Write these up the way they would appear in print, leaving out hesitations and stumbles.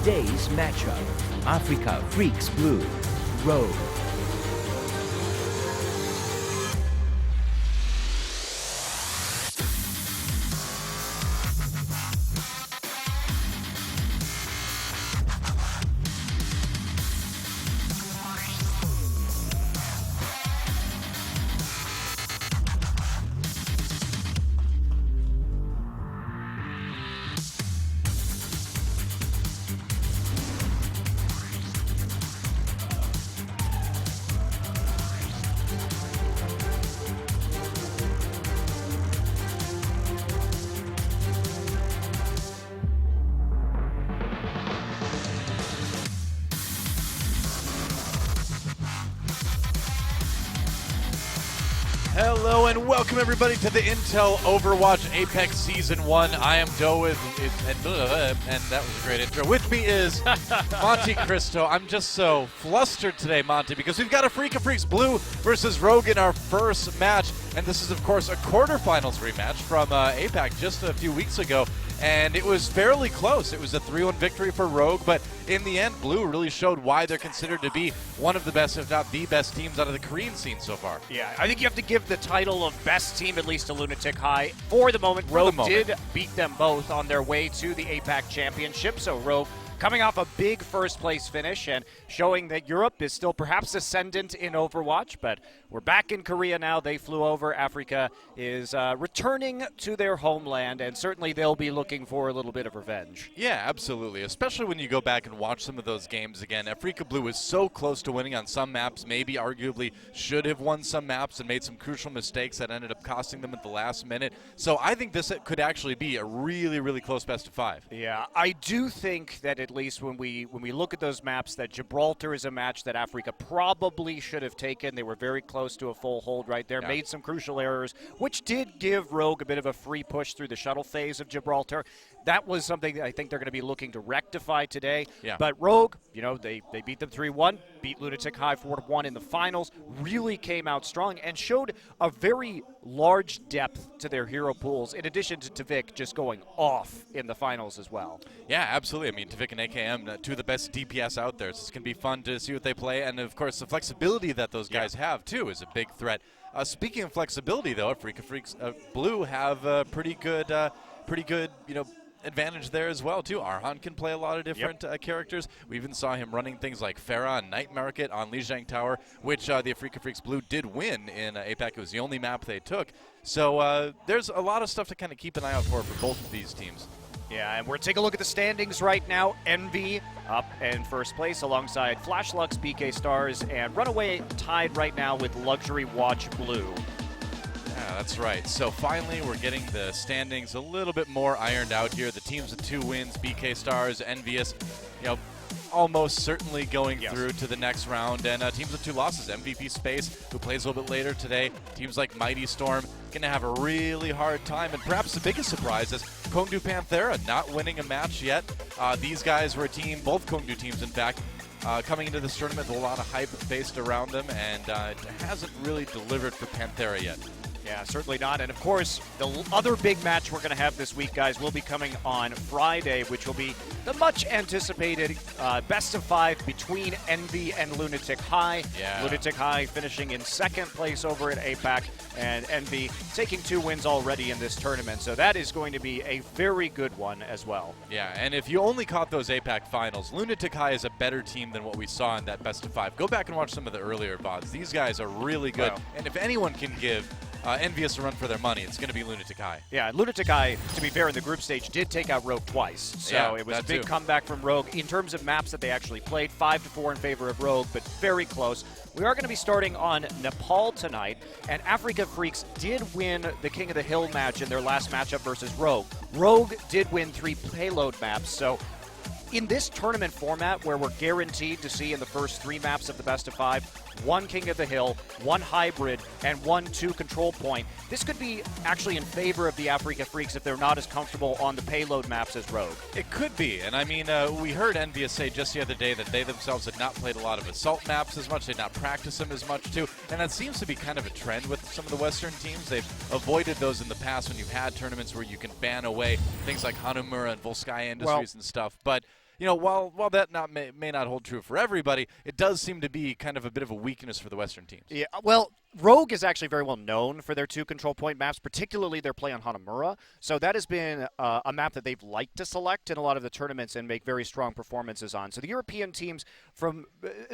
Today's matchup, Afreeca Freecs Blue, Rogue. Hello and welcome everybody to the Intel Overwatch Apex Season 1. I am Doe and that was a great intro. With me is Monte Cristo. I'm just so flustered today, Monte, because we've got Afreeca Freecs Blue versus Rogue in our first match. And this is, of course, a quarterfinals rematch from APAC just a few weeks ago. And it was fairly close. It was a 3-1 victory for Rogue, but in the end, Blue really showed why they're considered to be one of the best, if not the best teams out of the Korean scene so far. Yeah, I think you have to give the title of best team at least to Lunatic High for the moment. Rogue did beat them both on their way to the APAC Championship, so Rogue coming off a big first-place finish and showing that Europe is still perhaps ascendant in Overwatch, but we're back in Korea now. They flew over. Afreeca is returning to their homeland, and certainly they'll be looking for a little bit of revenge. Yeah, absolutely, especially when you go back and watch some of those games again. Afreeca Blue is so close to winning on some maps, maybe arguably should have won some maps and made some crucial mistakes that ended up costing them at the last minute. So I think this could actually be a really, really close best of 5. Yeah, I do think that at least when we look at those maps, that Gibraltar is a match that Afreeca probably should have taken. They were very close to a full hold right there, made some crucial errors, which did give Rogue a bit of a free push through the shuttle phase of Gibraltar. That was something that I think they're going to be looking to rectify today. Yeah. But Rogue, you know, they beat them 3-1, beat Lunatic High 4-1 in the finals, really came out strong and showed a very large depth to their hero pools, in addition to Tvik just going off in the finals as well. Yeah, absolutely. I mean, Tvik and AKM, two of the best DPS out there, so it's going to be fun to see what they play. And, of course, the flexibility that those guys have, too, is a big threat. Speaking of flexibility, though, Afreeca Freecs Blue have pretty good, you know, advantage there as well, too. Arhan can play a lot of different characters. We even saw him running things like Pharah and Night Market on Lijiang Tower, which the Afreeca Freecs Blue did win in APAC. It was the only map they took. So there's a lot of stuff to kind of keep an eye out for both of these teams. Yeah, and we're taking a look at the standings right now. Envy up in first place alongside Flash Lux, BK Stars, and Runaway tied right now with Luxury Watch Blue. Yeah, that's right. So finally, we're getting the standings a little bit more ironed out here. The teams with 2 wins, BK Stars, Envious, you know, almost certainly going through to the next round. And teams with 2 losses, MVP Space, who plays a little bit later today. Teams like Mighty Storm going to have a really hard time. And perhaps the biggest surprise is Kongdu Panthera not winning a match yet. These guys were a team, both Kongdu teams, in fact, coming into this tournament with a lot of hype based around them, and it hasn't really delivered for Panthera yet. Yeah, certainly not. And, of course, the other big match we're going to have this week, guys, will be coming on Friday, which will be the much-anticipated best of 5 between Envy and Lunatic High. Yeah. Lunatic High finishing in second place over at APAC, and Envy taking 2 wins already in this tournament. So that is going to be a very good one as well. Yeah, and if you only caught those APAC finals, Lunatic High is a better team than what we saw in that best of 5. Go back and watch some of the earlier VODs. These guys are really good. Wow. And if anyone can give Envious a run for their money, it's going to be Lunatic High. Yeah, Lunatic High, to be fair, in the group stage did take out Rogue twice. So it was a big comeback from Rogue. In terms of maps that they actually played, 5-4 in favor of Rogue, but very close. We are going to be starting on Nepal tonight, and Afreeca Freecs did win the King of the Hill match in their last matchup versus Rogue. Rogue did win 3 payload maps, so in this tournament format where we're guaranteed to see in the first 3 maps of the best of 5, 1 King of the Hill, 1 Hybrid, and 1 2 control point, this could be actually in favor of the Afreeca Freecs if they're not as comfortable on the payload maps as Rogue. It could be, and I mean, we heard Envious say just the other day that they themselves had not played a lot of assault maps as much, they did not practice them as much too, and that seems to be kind of a trend with some of the Western teams. They've avoided those in the past when you've had tournaments where you can ban away things like Hanamura and Volskaya Industries and stuff, but while that may not hold true for everybody, it does seem to be kind of a bit of a weakness for the Western teams. Yeah, well, Rogue is actually very well known for their 2 control point maps, particularly their play on Hanamura. So that has been a map that they've liked to select in a lot of the tournaments and make very strong performances on. So the European teams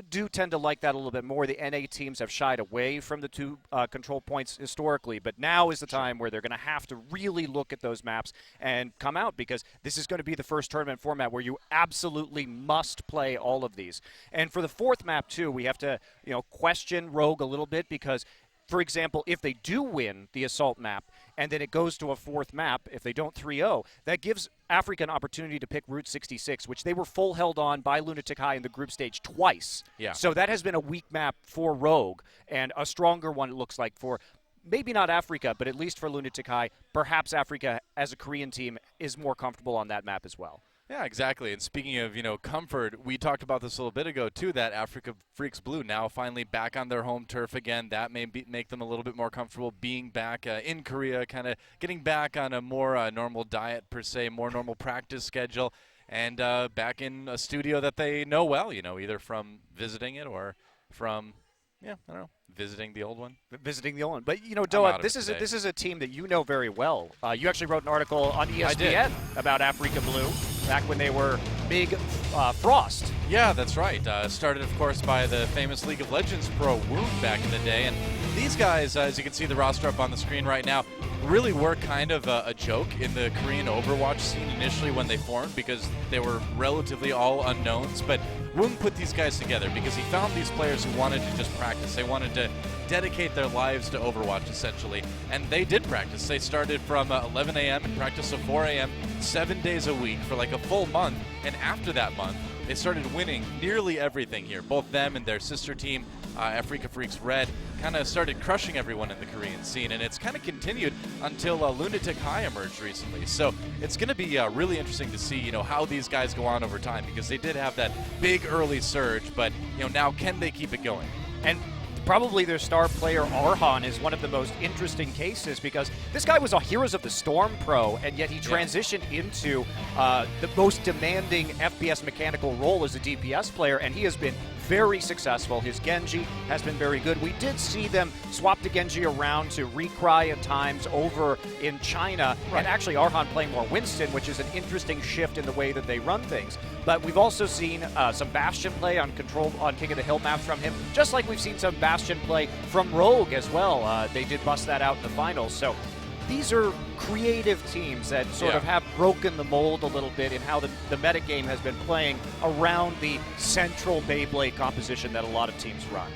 do tend to like that a little bit more. The NA teams have shied away from the 2 control points historically, but now is the time where they're going to have to really look at those maps and come out, because this is going to be the first tournament format where you absolutely must play all of these. And for the 4th map too, we have to question Rogue a little bit, because for example, if they do win the Assault map and then it goes to a 4th map, if they don't 3-0, that gives Afreeca an opportunity to pick Route 66, which they were full held on by Lunatic High in the group stage twice. Yeah. So that has been a weak map for Rogue, and a stronger one, it looks like, for maybe not Afreeca, but at least for Lunatic High. Perhaps Afreeca, as a Korean team, is more comfortable on that map as well. Yeah, exactly. And speaking of, comfort, we talked about this a little bit ago, too, that Afreeca Freecs Blue now finally back on their home turf again. That may make them a little bit more comfortable being back in Korea, kind of getting back on a more normal diet, per se, more normal practice schedule, and back in a studio that they know well, either from visiting it or from, I don't know, visiting the old one. Visiting the old one. But, Doa, this is a team that you know very well. You actually wrote an article on ESPN about Afreeca Blue back when they were big Frost. Yeah, that's right. Started, of course, by the famous League of Legends pro Wound back in the day. And these guys, as you can see the roster up on the screen right now, really were kind of a joke in the Korean Overwatch scene initially when they formed, because they were relatively all unknowns. But Woon put these guys together because he found these players who wanted to just practice. They wanted to dedicate their lives to Overwatch, essentially. And they did practice. They started from 11 a.m. and practiced till 4 a.m. 7 days a week for like a full month. And after that month, they started winning nearly everything here. Both them and their sister team, Afreeca Freecs Red, kind of started crushing everyone in the Korean scene, and it's kind of continued until Lunatic High emerged recently. So it's going to be really interesting to see, how these guys go on over time, because they did have that big early surge, but now can they keep it going? And probably their star player, Arhan, is one of the most interesting cases, because this guy was a Heroes of the Storm pro, and yet he transitioned into the most demanding FPS mechanical role as a DPS player, and he has been very successful. His Genji has been very good. We did see them swap the Genji around to Recry at times over in China, and actually Arhan playing more Winston, which is an interesting shift in the way that they run things. But we've also seen some Bastion play on King of the Hill maps from him, just like we've seen some Bastion play from Rogue as well. They did bust that out in the finals. So these are creative teams that sort of have broken the mold a little bit in how the metagame has been playing around the central Beyblade composition that a lot of teams run.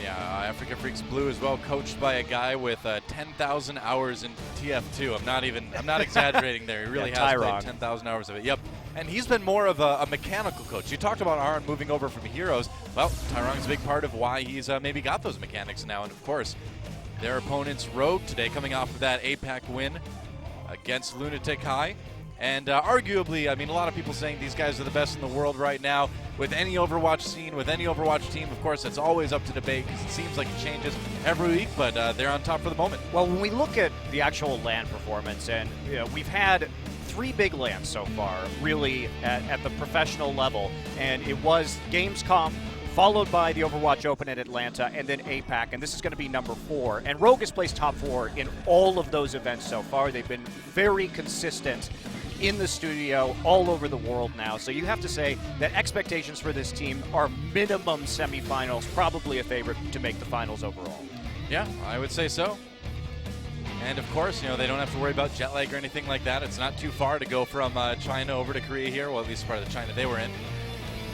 Yeah, Afreeca Freecs Blue is well coached by a guy with 10,000 hours in TF2. I'm not exaggerating there. He really has played 10,000 hours of it. Yep. And he's been more of a mechanical coach. You talked about Aaron moving over from Heroes. Well, Tyrong's a big part of why he's maybe got those mechanics now. And of course, their opponents, Rogue, today coming off of that APAC win against Lunatic High. And arguably, a lot of people saying these guys are the best in the world right now. With any Overwatch scene, with any Overwatch team, of course, it's always up to debate, because it seems like it changes every week, but they're on top for the moment. Well, when we look at the actual LAN performance, and we've had 3 big LANs so far, really, at the professional level, and it was Gamescom, followed by the Overwatch Open in Atlanta, and then APAC, and this is going to be number 4. And Rogue has placed top 4 in all of those events so far. They've been very consistent in the studio all over the world now. So you have to say that expectations for this team are minimum semifinals, probably a favorite to make the finals overall. Yeah, I would say so. And of course, they don't have to worry about jet lag or anything like that. It's not too far to go from China over to Korea here, well, at least part of the China they were in.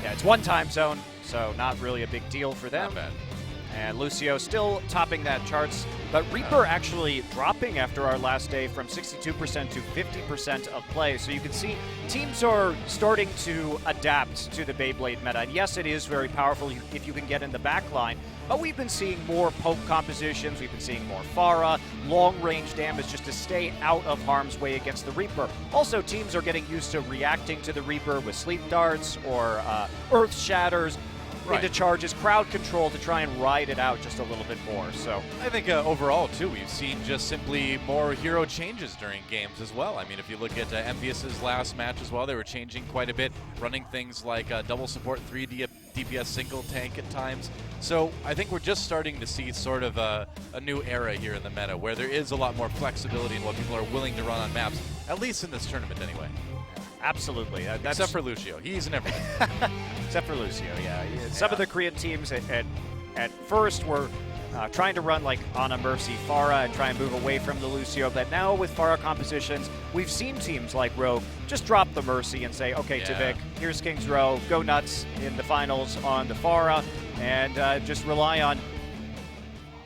Yeah, it's one time zone, so not really a big deal for them. Not bad. And Lucio still topping that charts, but Reaper actually dropping after our last day from 62% to 50% of play. So you can see teams are starting to adapt to the Beyblade meta. And yes, it is very powerful if you can get in the back line, but we've been seeing more poke compositions, we've been seeing more Pharah, long-range damage just to stay out of harm's way against the Reaper. Also, teams are getting used to reacting to the Reaper with sleep darts or earth shatters. into charges, crowd control to try and ride it out just a little bit more. So I think overall, too, we've seen just simply more hero changes during games as well. I mean, if you look at Envious's last match as well, they were changing quite a bit, running things like double support 3 DPS single tank at times. So I think we're just starting to see sort of a new era here in the meta where there is a lot more flexibility in what people are willing to run on maps, at least in this tournament anyway. Absolutely. Except for Lucio. He's in everything. Except for Lucio, yeah. Some of the Korean teams at first were trying to run like on a Mercy Pharah and try and move away from the Lucio, but now with Pharah compositions, we've seen teams like Rogue just drop the Mercy and say, okay, Tavik, here's King's Row, go nuts in the finals on the Pharah, and just rely on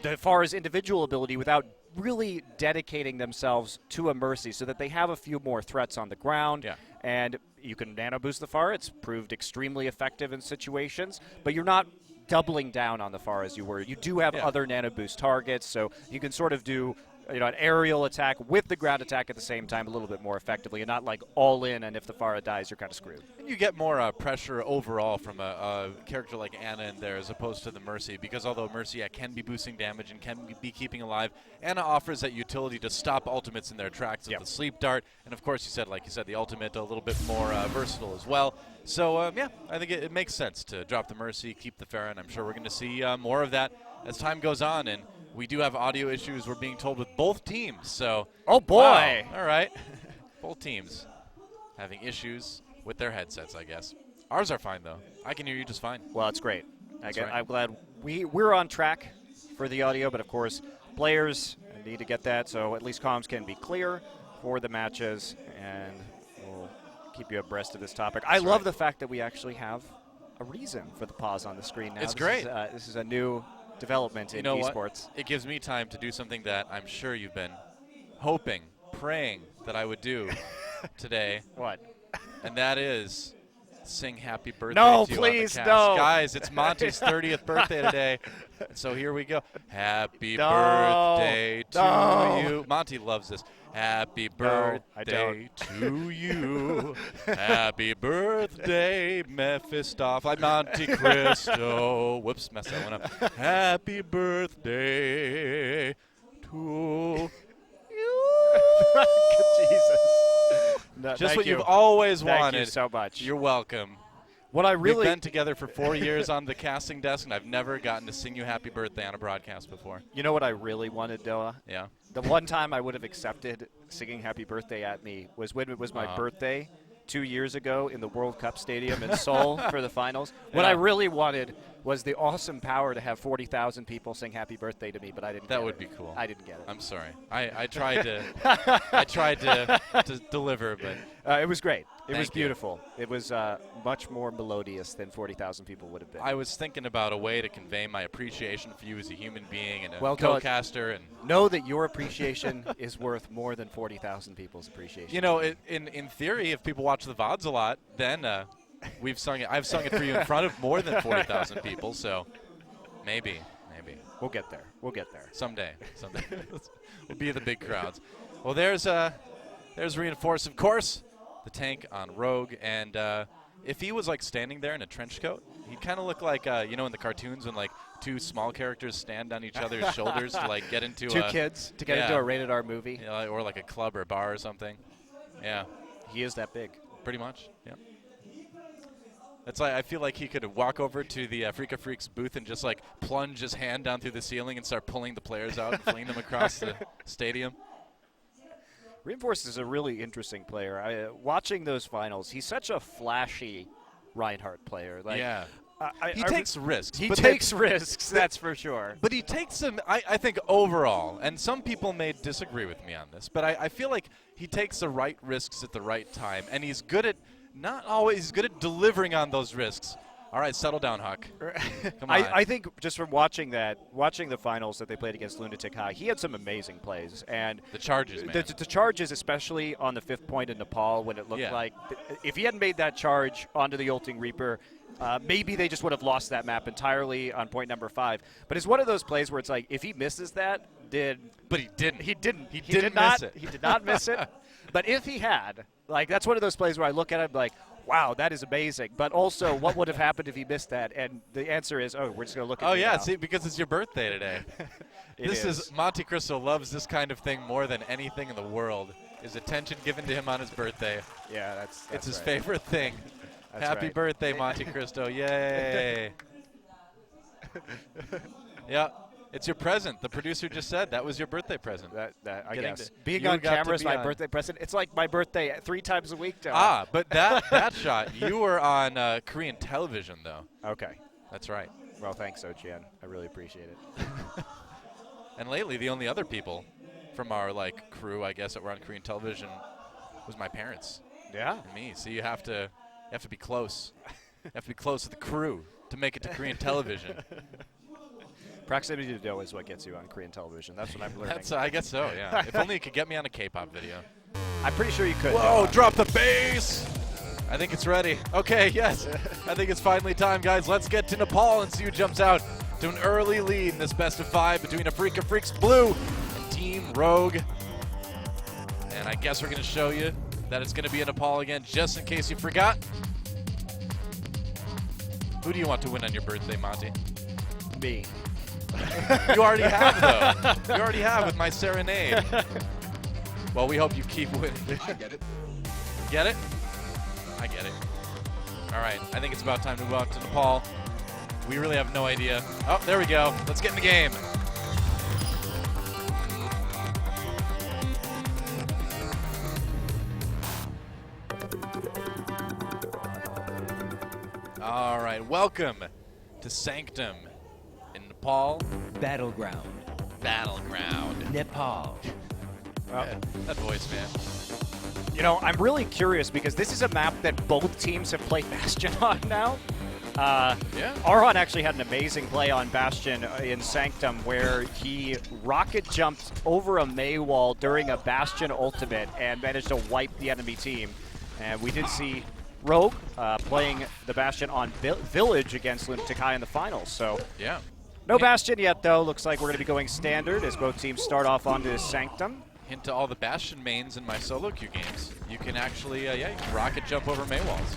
the Pharah's individual ability without really dedicating themselves to a Mercy so that they have a few more threats on the ground. Yeah. And you can nano boost the Pharah. It's proved extremely effective in situations, but you're not doubling down on the Pharah as you were. You do have other nano boost targets, so you can sort of do an aerial attack with the ground attack at the same time a little bit more effectively, and not like all in, and if the Pharah dies, you're kind of screwed. And you get more pressure overall from a character like Anna in there as opposed to the Mercy, because although Mercy can be boosting damage and can be keeping alive, Anna offers that utility to stop ultimates in their tracks with the sleep dart, and of course, like you said, the ultimate a little bit more versatile as well. So yeah, I think it makes sense to drop the Mercy, keep the Pharah, and I'm sure we're going to see more of that as time goes on. And we do have audio issues, we're being told, with both teams. So, oh boy! Wow. All right, both teams having issues with their headsets, I guess. Ours are fine though. I can hear you just fine. Well, it's great. Right. I'm glad we're on track for the audio, but of course, players need to get that, so at least comms can be clear for the matches, and we'll keep you abreast of this topic. I love the fact that we actually have a reason for the pause on the screen now. It's great. This is a new development in esports. What? It gives me time to do something that I'm sure you've been hoping, praying that I would do today. What? And that is sing happy birthday to you please, on the cast. no. Guys, it's Monty's 30th birthday today. So here we go. Happy birthday to you. Monty loves this. Happy birthday to you. Happy birthday, Mephistopheles. Monte Cristo. Whoops, messed that one up. Happy birthday to you. Jesus. No, just what you've always wanted. Thank you so much. You're welcome. We've been together for 4 years on the casting desk, and I've never gotten to sing you happy birthday on a broadcast before. You know what I really wanted, Doa? Yeah. The one time I would have accepted singing happy birthday at me was when it was my birthday 2 years ago in the World Cup Stadium in Seoul for the finals. What I really wanted was the awesome power to have 40,000 people sing happy birthday to me, but I didn't get it. That would be cool. I didn't get it. I'm sorry. I tried to deliver, but it was great. It was you. beautiful. It was much more melodious than 40,000 people would have been. I was thinking about a way to convey my appreciation for you as a human being and a co-caster. And know that your appreciation is worth more than 40,000 people's appreciation. You know, in theory, if people watch the VODs a lot, then I've sung it for you in front of more than 40,000 people, so maybe. We'll get there. We'll get there. Someday. We'll be the big crowds. Well, there's Reinforce, of course, the tank on Rogue, and if he was like standing there in a trench coat, he'd kind of look like, in the cartoons when like two small characters stand on each other's shoulders to like get into two kids to get into a rated R movie. Yeah, or like a club or a bar or something. Yeah. He is that big. Pretty much, yeah. That's like, I feel like he could walk over to the Freecs booth and just like plunge his hand down through the ceiling and start pulling the players out and fling them across the stadium. Reinforce is a really interesting player. Watching those finals, he's such a flashy Reinhardt player. Like, yeah. He takes risks. He takes risks, that's for sure. But he takes them, I think, overall, and some people may disagree with me on this, but I feel like he takes the right risks at the right time, and he's good at, not always, he's good at delivering on those risks. All right, settle down, Huck. Come on. I think just from watching the finals that they played against Lunatic High, he had some amazing plays. And the charges, man. The charges, especially on the 5th point in Nepal, when it looked like if he hadn't made that charge onto the Ulting Reaper, maybe they just would have lost that map entirely on point number 5. But it's one of those plays where it's like, if he misses that, But he didn't. He didn't. He didn't miss it. He did not miss it. But if he had, like, that's one of those plays where I look at it like, wow, that is amazing. But also, what would have happened if he missed that? And the answer is, oh, we're just going to look at it. Oh, yeah, now. see, because it's your birthday today. This is Monte Cristo loves this kind of thing more than anything in the world. Is attention given to him on his birthday. Yeah, that's it's his right. favorite thing. Happy birthday, Monte Cristo. Yay. Yeah. It's your present. The producer just said that was your birthday present. I guess. Being on camera is my birthday present. It's like my birthday 3 times a week, though. But that shot, you were on Korean television, though. Okay. That's right. Well, thanks, Ochan. I really appreciate it. And lately, the only other people from our crew, I guess, that were on Korean television was my parents. Yeah. And me. So you have to be close. You have to be close to the crew to make it to Korean television. Proximity to dough is what gets you on Korean television. That's what I'm learning. I guess so, yeah. If only it could get me on a K-pop video. I'm pretty sure you could. Whoa, drop the bass! I think it's ready. Okay, yes. I think it's finally time, guys. Let's get to Nepal and see who jumps out to an early lead in this best of 5 between Afreeca Freecs Blue and Team Rogue. And I guess we're going to show you that it's going to be in Nepal again, just in case you forgot. Who do you want to win on your birthday, Monty? Me. You already have, though. You already have with my serenade. Well, we hope you keep winning. I get it. Get it? I get it. All right, I think it's about time to move on to Nepal. We really have no idea. Oh, there we go. Let's get in the game. All right, welcome to Sanctum in Nepal. Battleground. Battleground. Nepal. Yeah, that voice, man. You know, I'm really curious because this is a map that both teams have played Bastion on now. Yeah. Arhan actually had an amazing play on Bastion in Sanctum where he rocket jumped over a Mei wall during a Bastion ultimate and managed to wipe the enemy team. And we did see Rogue playing the Bastion on Village against Lunatic High in the finals. So Yeah. no Bastion yet, though. Looks like we're going to be going standard as both teams start off onto Sanctum. Hint to all the Bastion mains in my solo queue games. You can actually, you can rocket jump over Mei walls.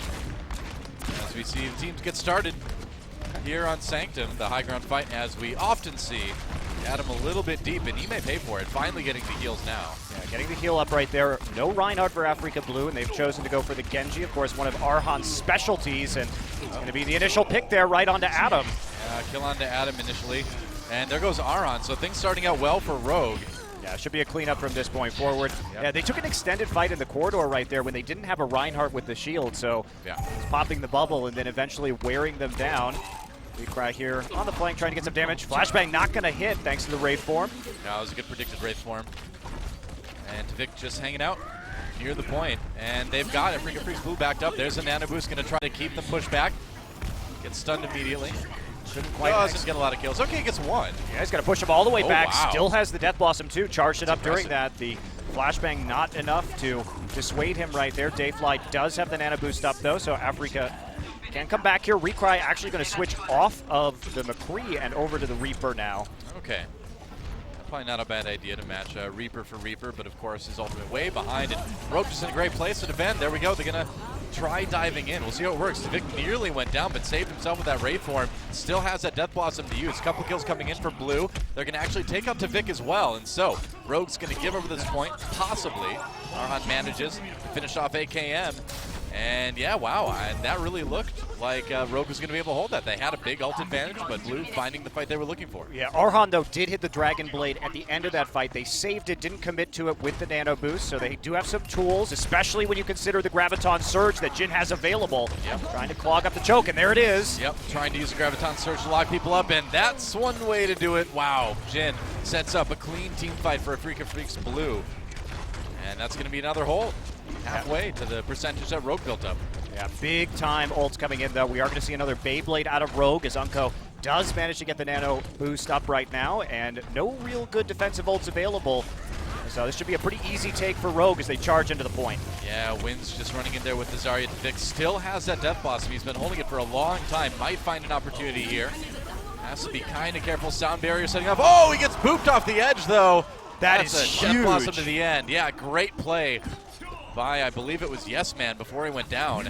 As we see the teams get started here on Sanctum, the high ground fight, as we often see, Adam a little bit deep, and he may pay for it. Finally getting the heals now. Yeah, getting the heal up right there. No Reinhardt for Afreeca Blue, and they've chosen to go for the Genji, of course, one of Arhan's specialties, and it's going to be the initial pick there right onto Adam. Kill onto Adam initially, and there goes Arhan, so things starting out well for Rogue. Yeah, should be a cleanup from this point forward. Yep. Yeah, they took an extended fight in the corridor right there when they didn't have a Reinhardt with the shield, so Yeah. popping the bubble and then eventually wearing them down. We cry here on the flank trying to get some damage. Flashbang not going to hit thanks to the Wraith form. No, it was a good predicted Wraith form. And Tvik just hanging out near the point, and they've got it. Freecs Blue backed up. There's a nano boost, going to try to keep them pushed back. Gets stunned immediately. Couldn't quite Doesn't get a lot of kills. Okay, gets one. Yeah, he's got to push him all the way back. Wow. Still has the Death Blossom too. Charged it up during impressive. that. The Flashbang not enough to dissuade him right there. Dayfly does have the Nano Boost up though, so Afreeca can come back here. Recry actually going to switch off of the McCree and over to the Reaper now. Okay. Probably not a bad idea to match Reaper for Reaper, but of course his ultimate way behind it. Rogue is in a great place to defend. There we go. They're going to try diving in. We'll see how it works. Tvik nearly went down, but saved himself with that Wraith form. Still has that Death Blossom to use. A couple kills coming in for Blue. They're going to actually take out Tvik as well, and so Rogue's going to give over this point, possibly. Arhan manages to finish off AKM. And yeah, wow, and that really looked like Rogue was going to be able to hold that. They had a big ult advantage, but Blue finding the fight they were looking for. Yeah, Arhan though did hit the Dragon Blade at the end of that fight. They saved it, didn't commit to it with the Nano Boost, so they do have some tools, especially when you consider the Graviton Surge that Jin has available. Yep. Trying to clog up the choke, and there it is. Yep, trying to use the Graviton Surge to lock people up, and that's one way to do it. Wow, Jin sets up a clean team fight for Afreeca Freecs Blue. And that's going to be another hole halfway to the percentage that Rogue built up. Yeah, big time ults coming in though. We are going to see another Beyblade out of Rogue as Unko does manage to get the Nano Boost up right now, and no real good defensive ults available. So this should be a pretty easy take for Rogue as they charge into the point. Yeah, Wynn's just running in there with the Zarya. Tvik still has that Death Blossom. He's been holding it for a long time. Might find an opportunity here. Has to be kind of careful. Sound barrier setting up. Oh, he gets booped off the edge though. That's a huge. Death Blossom to the end. Yeah, great play by, I believe it was Yes Man before he went down.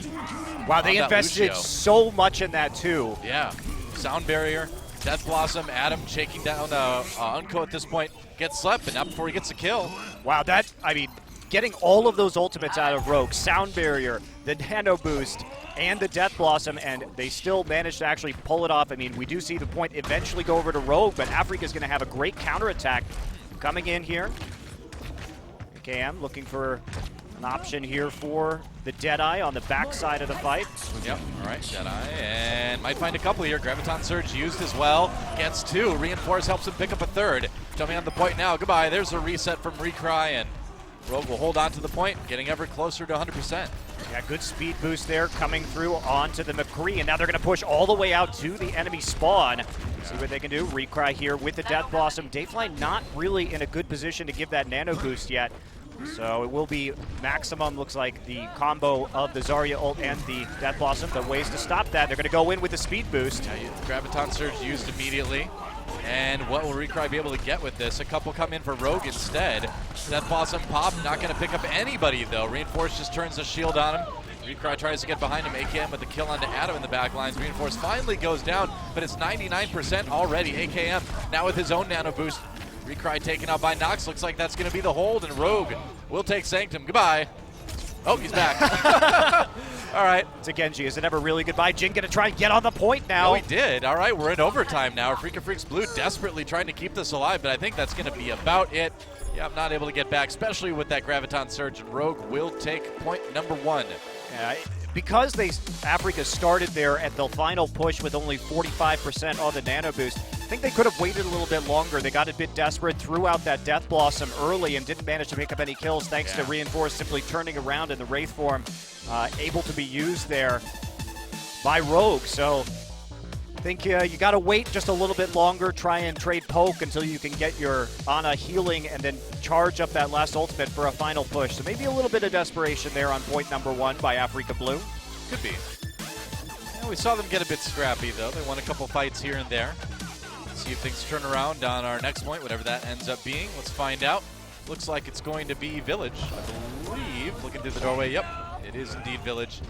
Wow, they invested so much in that too. Yeah, sound barrier, Death Blossom, Adam shaking down Unco at this point, gets slept, but not before he gets a kill. Wow, I mean, getting all of those ultimates out of Rogue, sound barrier, the nano boost, and the Death Blossom, and they still managed to actually pull it off. I mean, we do see the point eventually go over to Rogue, but Afreeca is going to have a great counterattack coming in here. AKM looking for an option here for the Deadeye on the backside of the fight. Yep, all right, Deadeye, and might find a couple here. Graviton Surge used as well, gets two. Reinforce helps him pick up a third. Jumping on the point now, goodbye. There's a reset from Recry, and Rogue will hold on to the point, getting ever closer to 100%. Yeah, good speed boost there coming through onto the McCree, and now they're going to push all the way out to the enemy spawn. See what they can do. Recry here with the Death Blossom. Dayfly not really in a good position to give that nano boost yet. So it will be maximum, looks like, the combo of the Zarya ult and the Death Blossom. The ways to stop that, they're going to go in with the speed boost. Yeah, Graviton Surge used immediately. And what will Recry be able to get with this? A couple come in for Rogue instead. Death Blossom pop, not going to pick up anybody though. Reinforce just turns the shield on him. Recry tries to get behind him. AKM with the kill onto Adam in the back lines. Reinforce finally goes down, but it's 99% already. AKM now with his own nano boost. Recry taken out by Nox. Looks like that's going to be the hold, and Rogue will take Sanctum. Goodbye. Oh, he's back. All right. It's a Genji. Is it ever really goodbye? Jin going to try and get on the point now. No, he did. All right, we're in overtime now. Freecs Blue desperately trying to keep this alive, but I think that's going to be about it. Yeah, I'm not able to get back, especially with that Graviton Surge, and Rogue will take point number one. Yeah, because Afreeca started there at the final push with only 45% on the nano boost, I think they could have waited a little bit longer. They got a bit desperate, threw out that Death Blossom early and didn't manage to pick up any kills thanks to Reinforce simply turning around in the Wraith form, able to be used there by Rogue. So I think you got to wait just a little bit longer, try and trade poke until you can get your Ana healing and then charge up that last ultimate for a final push. So maybe a little bit of desperation there on point number one by Afreeca Blue. Could be. Yeah, we saw them get a bit scrappy though. They won a couple fights here and there. Let's see if things turn around on our next point, whatever that ends up being. Let's find out. Looks like it's going to be Village, I believe. Looking through the doorway, yep, it is indeed Village.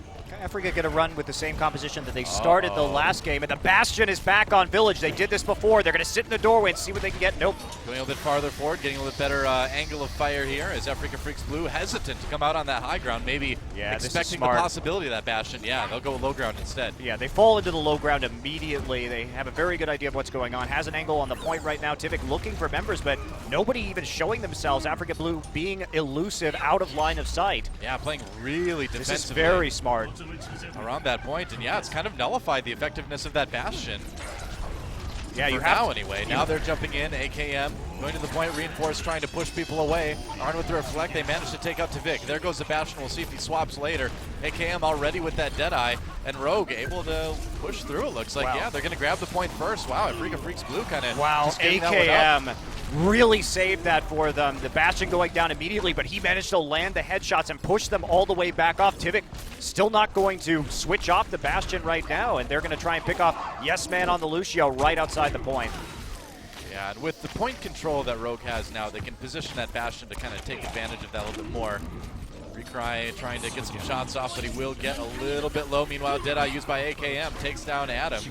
Afreeca get a run with the same composition that they started the last game, and the Bastion is back on Village. They did this before. They're going to sit in the doorway and see what they can get. Nope. Going a little bit farther forward, getting a little bit better angle of fire here as Freecs Blue hesitant to come out on that high ground, maybe expecting the possibility of that Bastion. Yeah, they'll go low ground instead. Yeah, they fall into the low ground immediately. They have a very good idea of what's going on. Has an angle on the point right now. Tivik looking for members, but nobody even showing themselves. Afreeca Blue being elusive, out of line of sight. Yeah, playing really defensively. This is very smart. Around that point, and yeah, it's kind of nullified the effectiveness of that Bastion. Yeah, you have now anyway. Now they're jumping in. AKM going to the point. Reinforce trying to push people away. Arn with the reflect. They managed to take out Tivik. There goes the Bastion. We'll see if he swaps later. AKM already with that Deadeye, and Rogue able to push through. It looks like yeah, they're going to grab the point first. Wow, Freecs Blue kind of AKM really saved that for them. The Bastion going down immediately, but he managed to land the headshots and push them all the way back off. Tivik still not going to switch off the Bastion right now, and they're going to try and pick off Yes Man on the Lucio right outside the point. Yeah, and with the point control that Rogue has now, they can position that Bastion to kind of take advantage of that a little bit more. Recry trying to get some shots off, but he will get a little bit low. Meanwhile, Deadeye used by AKM takes down Adam.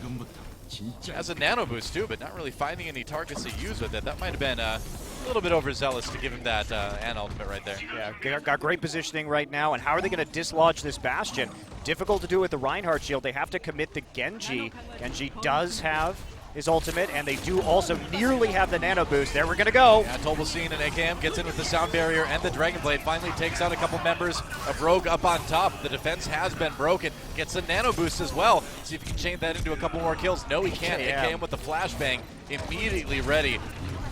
Has a nano boost too, but not really finding any targets to use with it. That might have been a little bit overzealous to give him that Ana ultimate right there. Yeah, got great positioning right now, and how are they going to dislodge this Bastion? Difficult to do with the Reinhardt shield. They have to commit to Genji. Genji does have his ultimate, and they do also nearly have the nano boost. There we're going to go. Yeah, Tolbocine and AKM gets in with the sound barrier and the Dragon Blade. Finally takes out a couple members of Rogue up on top. The defense has been broken. Gets the nano boost as well. See if he can chain that into a couple more kills. No, he can't. AKM with the flashbang immediately ready.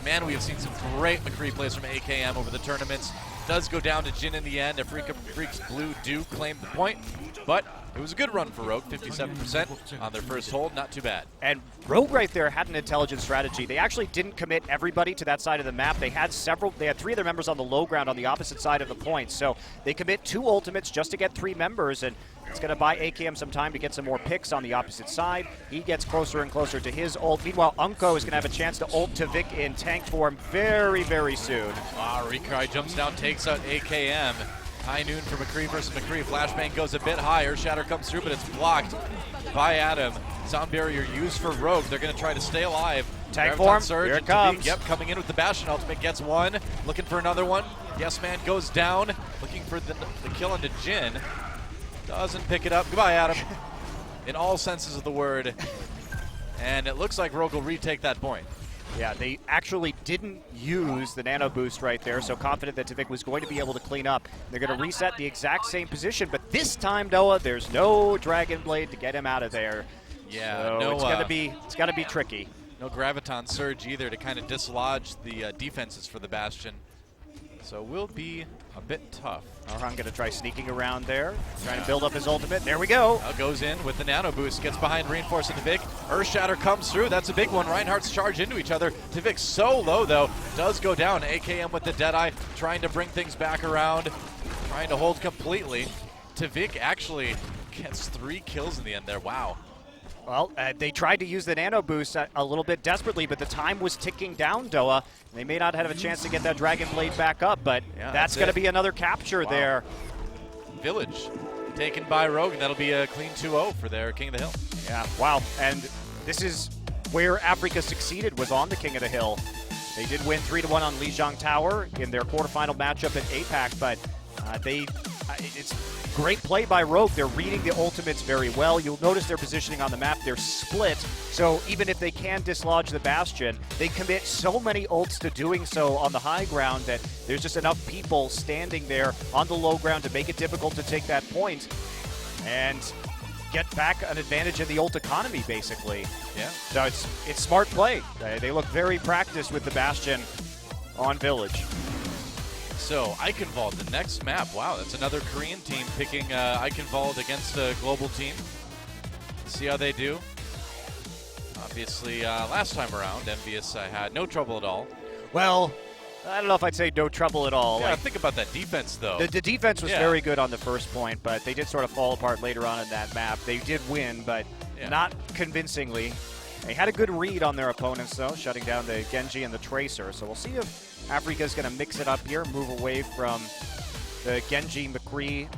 Man, we have seen some great McCree plays from AKM over the tournaments. Does go down to Jin in the end. Freecs Blue do claim the point, but it was a good run for Rogue, 57% on their first hold, not too bad. And Rogue right there had an intelligent strategy. They actually didn't commit everybody to that side of the map. They had three of their members on the low ground on the opposite side of the point. So they commit 2 ultimates just to get 3 members, and it's going to buy AKM some time to get some more picks on the opposite side. He gets closer and closer to his ult. Meanwhile, Unco is going to have a chance to ult Tivik in tank form very, very soon. Recry jumps down, takes out AKM. High noon for McCree versus McCree. Flashbang goes a bit higher. Shatter comes through, but it's blocked by Adam. Sound barrier used for Rogue. They're going to try to stay alive. Tag form. Surge. Here it comes. Yep, coming in with the Bastion ultimate. Gets one. Looking for another one. Yes Man goes down. Looking for the kill onto Jin. Doesn't pick it up. Goodbye, Adam. In all senses of the word. And it looks like Rogue will retake that point. Yeah, they actually didn't use the nano boost right there, so confident that Tvik was going to be able to clean up. They're going to reset the exact same position, but this time, Noah, there's no Dragon Blade to get him out of there. Yeah, so no, it's gonna be tricky. No Graviton Surge either to kind of dislodge the defenses for the Bastion. So it will be a bit tough. Orhan going to try sneaking around there, trying to build up his ultimate. There we go. Now goes in with the nano boost, gets behind Reinforce and Tvik. Earthshatter comes through. That's a big one. Reinhardt's charge into each other. Tvik so low though, does go down. AKM with the Deadeye, trying to bring things back around, trying to hold completely. Tvik actually gets 3 kills in the end there. Wow. Well, they tried to use the nano boost a little bit desperately, but the time was ticking down, Doa. They may not have a chance to get that Dragon Blade back up, but yeah, that's going to be another capture there. Village taken by Rogue, and that'll be a clean 2-0 for their King of the Hill. Yeah, wow. And this is where Afreeca succeeded, was on the King of the Hill. They did win 3-1 on Lijiang Tower in their quarterfinal matchup at APAC, but it's great play by Rogue. They're reading the ultimates very well. You'll notice their positioning on the map. They're split, so even if they can dislodge the Bastion, they commit so many ults to doing so on the high ground that there's just enough people standing there on the low ground to make it difficult to take that point and get back an advantage in the ult economy, basically. Yeah. So it's smart play. They look very practiced with the Bastion on Village. So, Eichenwald, the next map. Wow, that's another Korean team picking Eichenwald against a global team. Let's see how they do. Obviously, last time around, Envious had no trouble at all. Well, I don't know if I'd say no trouble at all. Yeah, think about that defense, though. The defense was very good on the first point, but they did sort of fall apart later on in that map. They did win, but not convincingly. They had a good read on their opponents, though, shutting down the Genji and the Tracer. So we'll see if Afreeca's going to mix it up here, move away from the Genji McCree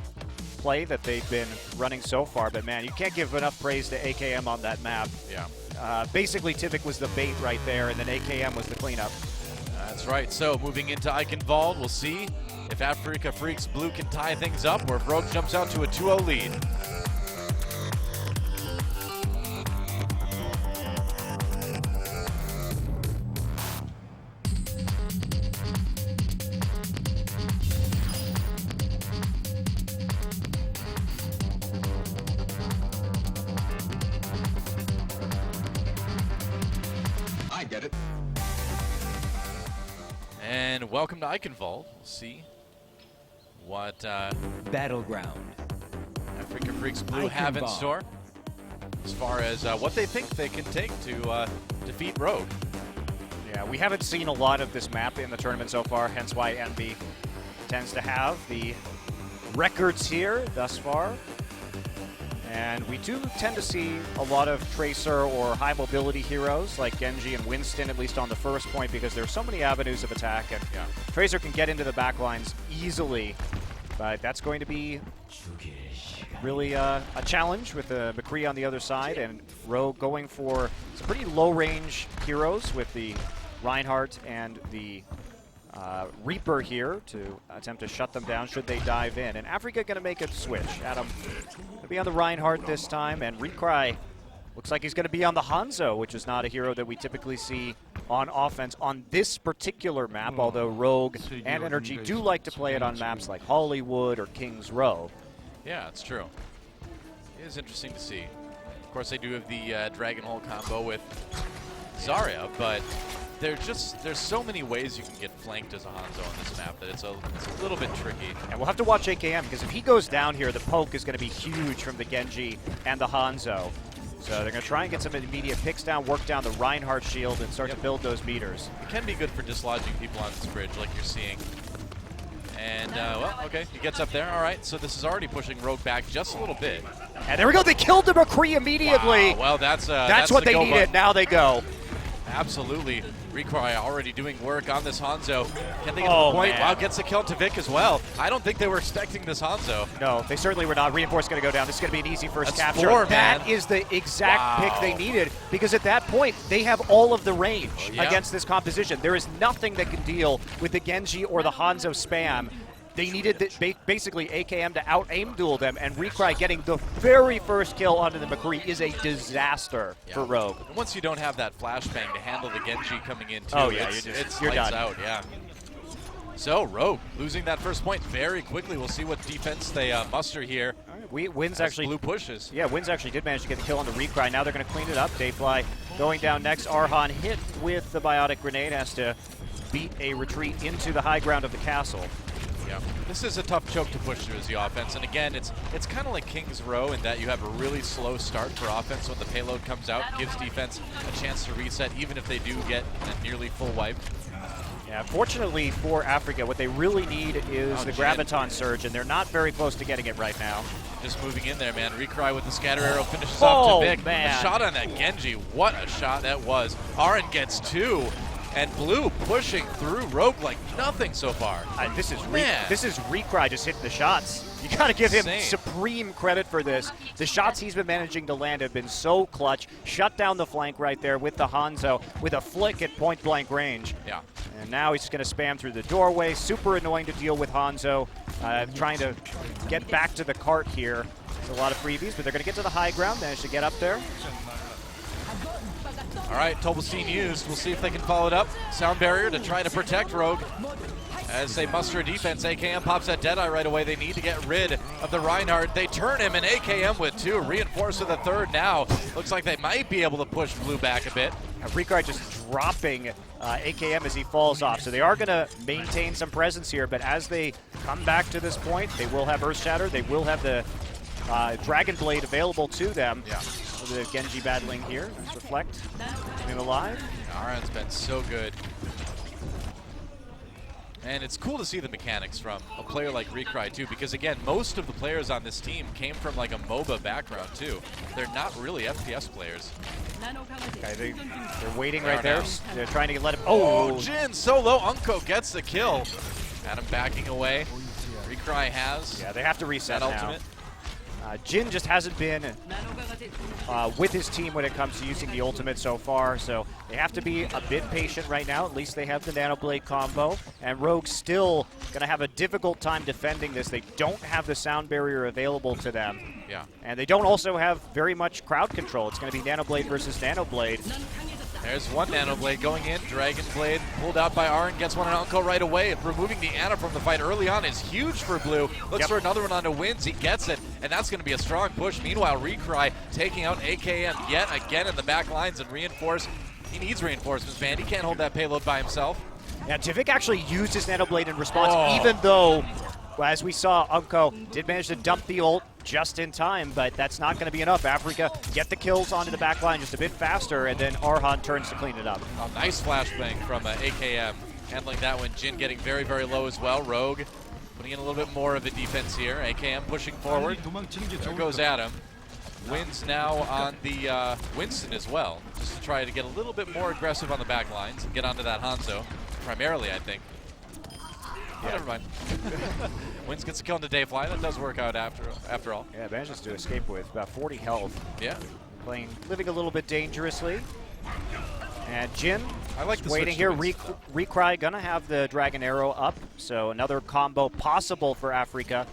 play that they've been running so far. But, man, you can't give enough praise to AKM on that map. Yeah. Basically, Tvik was the bait right there, and then AKM was the cleanup. That's right. So moving into Eichenwald, we'll see if Afreeca Freecs Blue can tie things up or if Rogue jumps out to a 2-0 lead. Get it. And welcome to Eichenwald. We'll see what Battleground. Afreeca Freecs Blue have in store as far as what they think they can take to defeat Rogue. Yeah, we haven't seen a lot of this map in the tournament so far, hence why Envy tends to have the records here thus far. And we do tend to see a lot of Tracer or high mobility heroes like Genji and Winston, at least on the first point, because there's so many avenues of attack. And Tracer can get into the backlines easily, but that's going to be really a challenge with McCree on the other side, and Rogue going for some pretty low-range heroes with the Reinhardt and the Reaper here to attempt to shut them down should they dive in. And Afreeca going to make a switch. Adam going to be on the Reinhardt this time, and Recry looks like he's going to be on the Hanzo, which is not a hero that we typically see on offense on this particular map, although Rogue and Energy do like to play it on maps like Hollywood or King's Row. Yeah, it's true. It is interesting to see. Of course, they do have the Dragon Hole combo with Zarya, but there's so many ways you can get flanked as a Hanzo on this map that it's a little bit tricky. And we'll have to watch AKM, because if he goes down here, the poke is going to be huge from the Genji and the Hanzo. So they're going to try and get some immediate picks down, work down the Reinhardt shield, and start to build those meters. It can be good for dislodging people on this bridge, like you're seeing. And, well, okay, he gets up there. All right, so this is already pushing Rogue back just a little bit. And there we go. They killed the McCree immediately. Wow, well, that's what they needed. button. Now they go. Absolutely. Recry already doing work on this Hanzo. Can they get the point? Man. Wow, gets the kill to Vic as well. I don't think they were expecting this Hanzo. No, they certainly were not. Reinforce going to go down. This is going to be an easy first That's capture. 4, That man. is the exact pick they needed, because at that point, they have all of the range against this composition. There is nothing that can deal with the Genji or the Hanzo spam. They needed basically AKM to out-aim duel them, and Recry getting the very first kill onto the McCree is a disaster for Rogue. And once you don't have that flashbang to handle the Genji coming in too, you're lights done. out, yeah. So Rogue losing that first point very quickly. We'll see what defense they muster here. Wins as actually Blue pushes. Yeah, Wins actually did manage to get the kill on the Recry. Now they're going to clean it up. Dayfly going down next. Arhan hit with the biotic grenade, has to beat a retreat into the high ground of the castle. Yeah, this is a tough choke to push through as the offense, and again, it's kind of like King's Row in that you have a really slow start for offense when the payload comes out, gives defense a chance to reset, even if they do get a nearly full wipe. Yeah, fortunately for Afreeca, what they really need is the Graviton Surge, and they're not very close to getting it right now. Just moving in there, man. Recry with the scatter arrow finishes off to Vic. Man. A shot on that Genji. What a shot that was. Aaron gets 2. And Blue pushing through Rogue like nothing so far. This is Recry just hitting the shots. You got to give him supreme credit for this. The shots he's been managing to land have been so clutch. Shut down the flank right there with the Hanzo with a flick at point-blank range. Yeah. And now he's going to spam through the doorway. Super annoying to deal with Hanzo. Trying to get back to the cart here. There's a lot of freebies, but they're going to get to the high ground. Manage to get up there. All right, Tobelstein used. We'll see if they can follow it up. Sound barrier to try to protect Rogue. As they muster a defense, AKM pops that Deadeye right away. They need to get rid of the Reinhardt. They turn him, and AKM with 2. Reinforce with a 3rd now. Looks like they might be able to push Blue back a bit. Recry just dropping AKM as he falls off. So they are going to maintain some presence here, but as they come back to this point, they will have Earth Shatter. They will have the Dragon Blade available to them. Yeah. The Genji battling here. Let's reflect. Being alive. Aran's been so good. And it's cool to see the mechanics from a player like Recry too, because again, most of the players on this team came from like a MOBA background too. They're not really FPS players. Okay, they're waiting right there. They're trying to let him. Oh, Jin solo. Unko gets the kill. Adam backing away. Recry has. Yeah, they have to reset that now. ultimate. Jin just hasn't been with his team when it comes to using the ultimate so far, so they have to be a bit patient right now. At least they have the Nano Blade combo, and Rogue's still going to have a difficult time defending this. They don't have the sound barrier available to them. Yeah. And they don't also have very much crowd control. It's going to be Nano Blade versus Nano Blade. There's one Nano Blade going in. Dragon Blade pulled out by Aaron, gets one on Unko right away. Removing the Ana from the fight early on is huge for Blue. Looks for another one onto Wins. He gets it, and that's going to be a strong push. Meanwhile, Recry taking out AKM yet again in the back lines and reinforce. He needs reinforcements, man. He can't hold that payload by himself. Yeah, Tivik actually used his Nano Blade in response, even though, well, as we saw, Unko did manage to dump the ult just in time, but that's not going to be enough. Afreeca get the kills onto the back line just a bit faster, and then Arhan turns to clean it up. Oh, nice flashbang from AKM. Handling that one. Jin getting very, very low as well. Rogue putting in a little bit more of a defense here. AKM pushing forward. There goes Adam. Wins now on the Winston as well, just to try to get a little bit more aggressive on the back lines and get onto that Hanzo, primarily, I think. Yeah. Never mind. Wins gets a kill into Dayfly. That does work out after all. Yeah, manages to escape with about 40 health. Yeah. Living a little bit dangerously. And Jin, I like the waiting here. Recry gonna have the Dragon Arrow up, so another combo possible for Afreeca.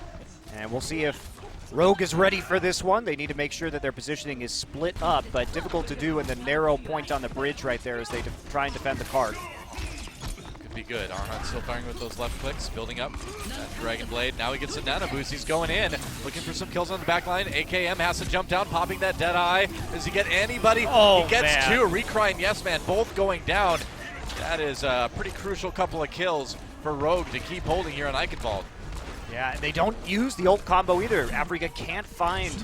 And we'll see if Rogue is ready for this one. They need to make sure that their positioning is split up, but difficult to do in the narrow point on the bridge right there as they try and defend the cart. Be good. Arhan still firing with those left clicks, building up that Dragon Blade. Now he gets a nano boost. He's going in, looking for some kills on the back line. AKM has to jump down, popping that Deadeye. Does he get anybody? He gets 2. Recry and Yes Man both going down. That is a pretty crucial couple of kills for Rogue to keep holding here on Eichenwald. Yeah, and they don't use the ult combo either. Afreeca can't find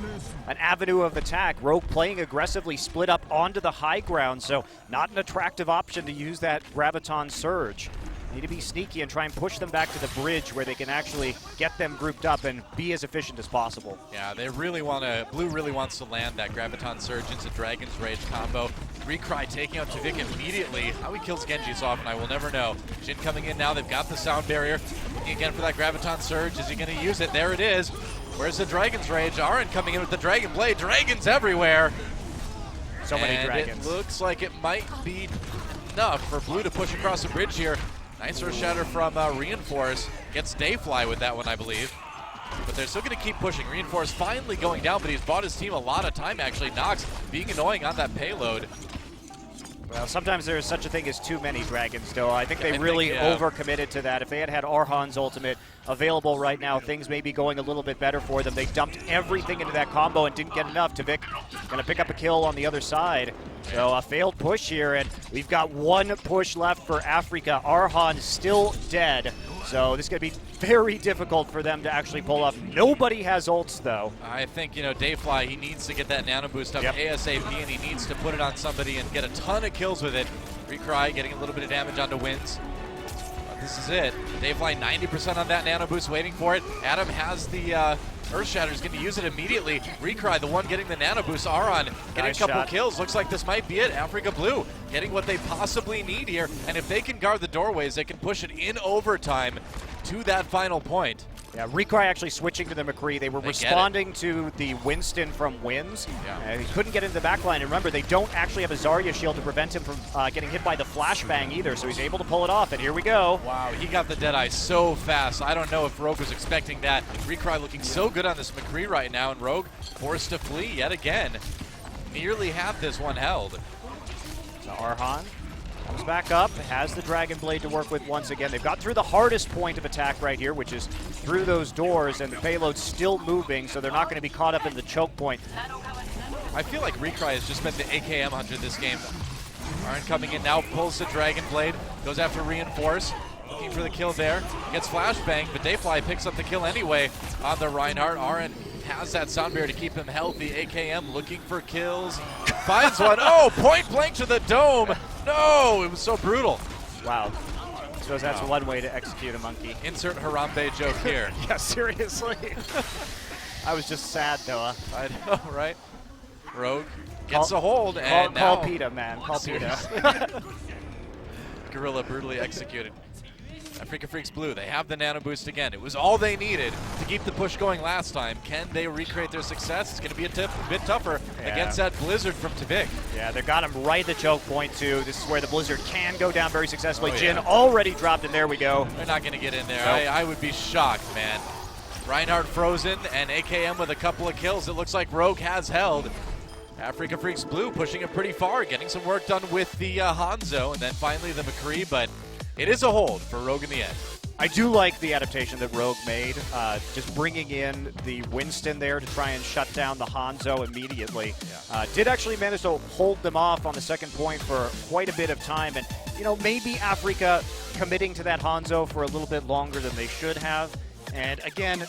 an avenue of attack. Rogue playing aggressively, split up onto the high ground, so not an attractive option to use that Graviton Surge. Need to be sneaky and try and push them back to the bridge where they can actually get them grouped up and be as efficient as possible. Yeah, they really want to, Blue really wants to land that Graviton Surge into Dragon's Rage combo. Recry taking out Tavik immediately. How he kills Genji's off, and I will never know. Jin coming in now. They've got the sound barrier. Looking again for that Graviton Surge. Is he going to use it? There it is. Where's the Dragon's Rage? Aaron coming in with the Dragon Blade. Dragons everywhere. So many dragons. It looks like it might be enough for Blue to push across the bridge here. Nice Earth Shatter from Reinforce. Gets Dayfly with that one, I believe. But they're still going to keep pushing. Reinforce finally going down, but he's bought his team a lot of time, actually. Nox being annoying on that payload. Well, sometimes there's such a thing as too many dragons, though. I think they really overcommitted to that. If they had had Arhan's ultimate available right now, things may be going a little bit better for them. They dumped everything into that combo and didn't get enough. Tavik going to pick up a kill on the other side. So a failed push here, and we've got one push left for Afreeca. Arhan still dead. So this is going to be very difficult for them to actually pull off. Nobody has ults, though. I think, Dayfly, he needs to get that nano boost up ASAP, and he needs to put it on somebody and get a ton of kills with it. Recry getting a little bit of damage onto Wins. This is it. Dayfly 90% on that nano boost, waiting for it. Adam has the Earth Shatter, is going to use it immediately. Recry, the one getting the nano boost. Aron getting a couple kills. Looks like this might be it. Afreeca Blue getting what they possibly need here. And if they can guard the doorways, they can push it in overtime to that final point. Yeah, Recry actually switching to the McCree. They were responding to the Winston from Wins. He couldn't get into the backline. And remember, they don't actually have a Zarya shield to prevent him from getting hit by the flashbang either, so he's able to pull it off, and here we go. Wow, he got the Deadeye so fast. I don't know if Rogue was expecting that. Recry looking so good on this McCree right now, and Rogue forced to flee yet again. Nearly half this one held. So Arhan comes back up, has the Dragon Blade to work with once again. They've got through the hardest point of attack right here, which is through those doors, and the payload's still moving, so they're not going to be caught up in the choke point. I feel like Recry has just been the AKM hunter this game. Arn coming in now, pulls the Dragon Blade, goes after Reinforce, looking for the kill there. Gets flashbang, but Dayfly picks up the kill anyway on the Reinhardt. Arn has that sound barrier to keep him healthy. AKM looking for kills. Finds one. Oh, point blank to the dome. No, it was so brutal. Wow. I suppose that's one way to execute a monkey. Insert Harambe joke here. Yeah, seriously. I was just sad, Noah. I know, right? Rogue gets a hold, and call now... PETA, man. Call PETA. Gorilla brutally executed. Afreeca Freecs Blue, they have the nano boost again. It was all they needed to keep the push going last time. Can they recreate their success? It's going to be a bit tougher against that Blizzard from Tavik. Yeah, they got him right at the choke point, too. This is where the Blizzard can go down very successfully. Jin already dropped, and there we go. They're not going to get in there. Nope. I would be shocked, man. Reinhardt frozen, and AKM with a couple of kills. It looks like Rogue has held. Afreeca Freecs Blue pushing it pretty far, getting some work done with the Hanzo, and then finally the McCree, but it is a hold for Rogue in the end. I do like the adaptation that Rogue made, just bringing in the Winston there to try and shut down the Hanzo immediately. Did actually manage to hold them off on the second point for quite a bit of time, and maybe Afreeca committing to that Hanzo for a little bit longer than they should have, and again,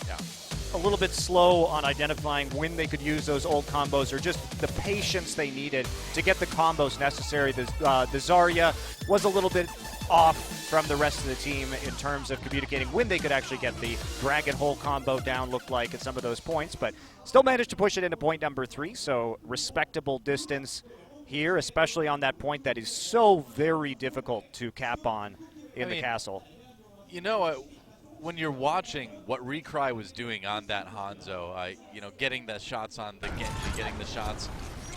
a little bit slow on identifying when they could use those old combos, or just the patience they needed to get the combos necessary. The Zarya was a little bit off from the rest of the team in terms of communicating when they could actually get the Dragon Hole combo down, looked like, at some of those points, but still managed to push it into point number 3, so respectable distance here, especially on that point that is so very difficult to cap on in the castle. When you're watching what Recry was doing on that Hanzo, getting the shots on the Genji, getting the shots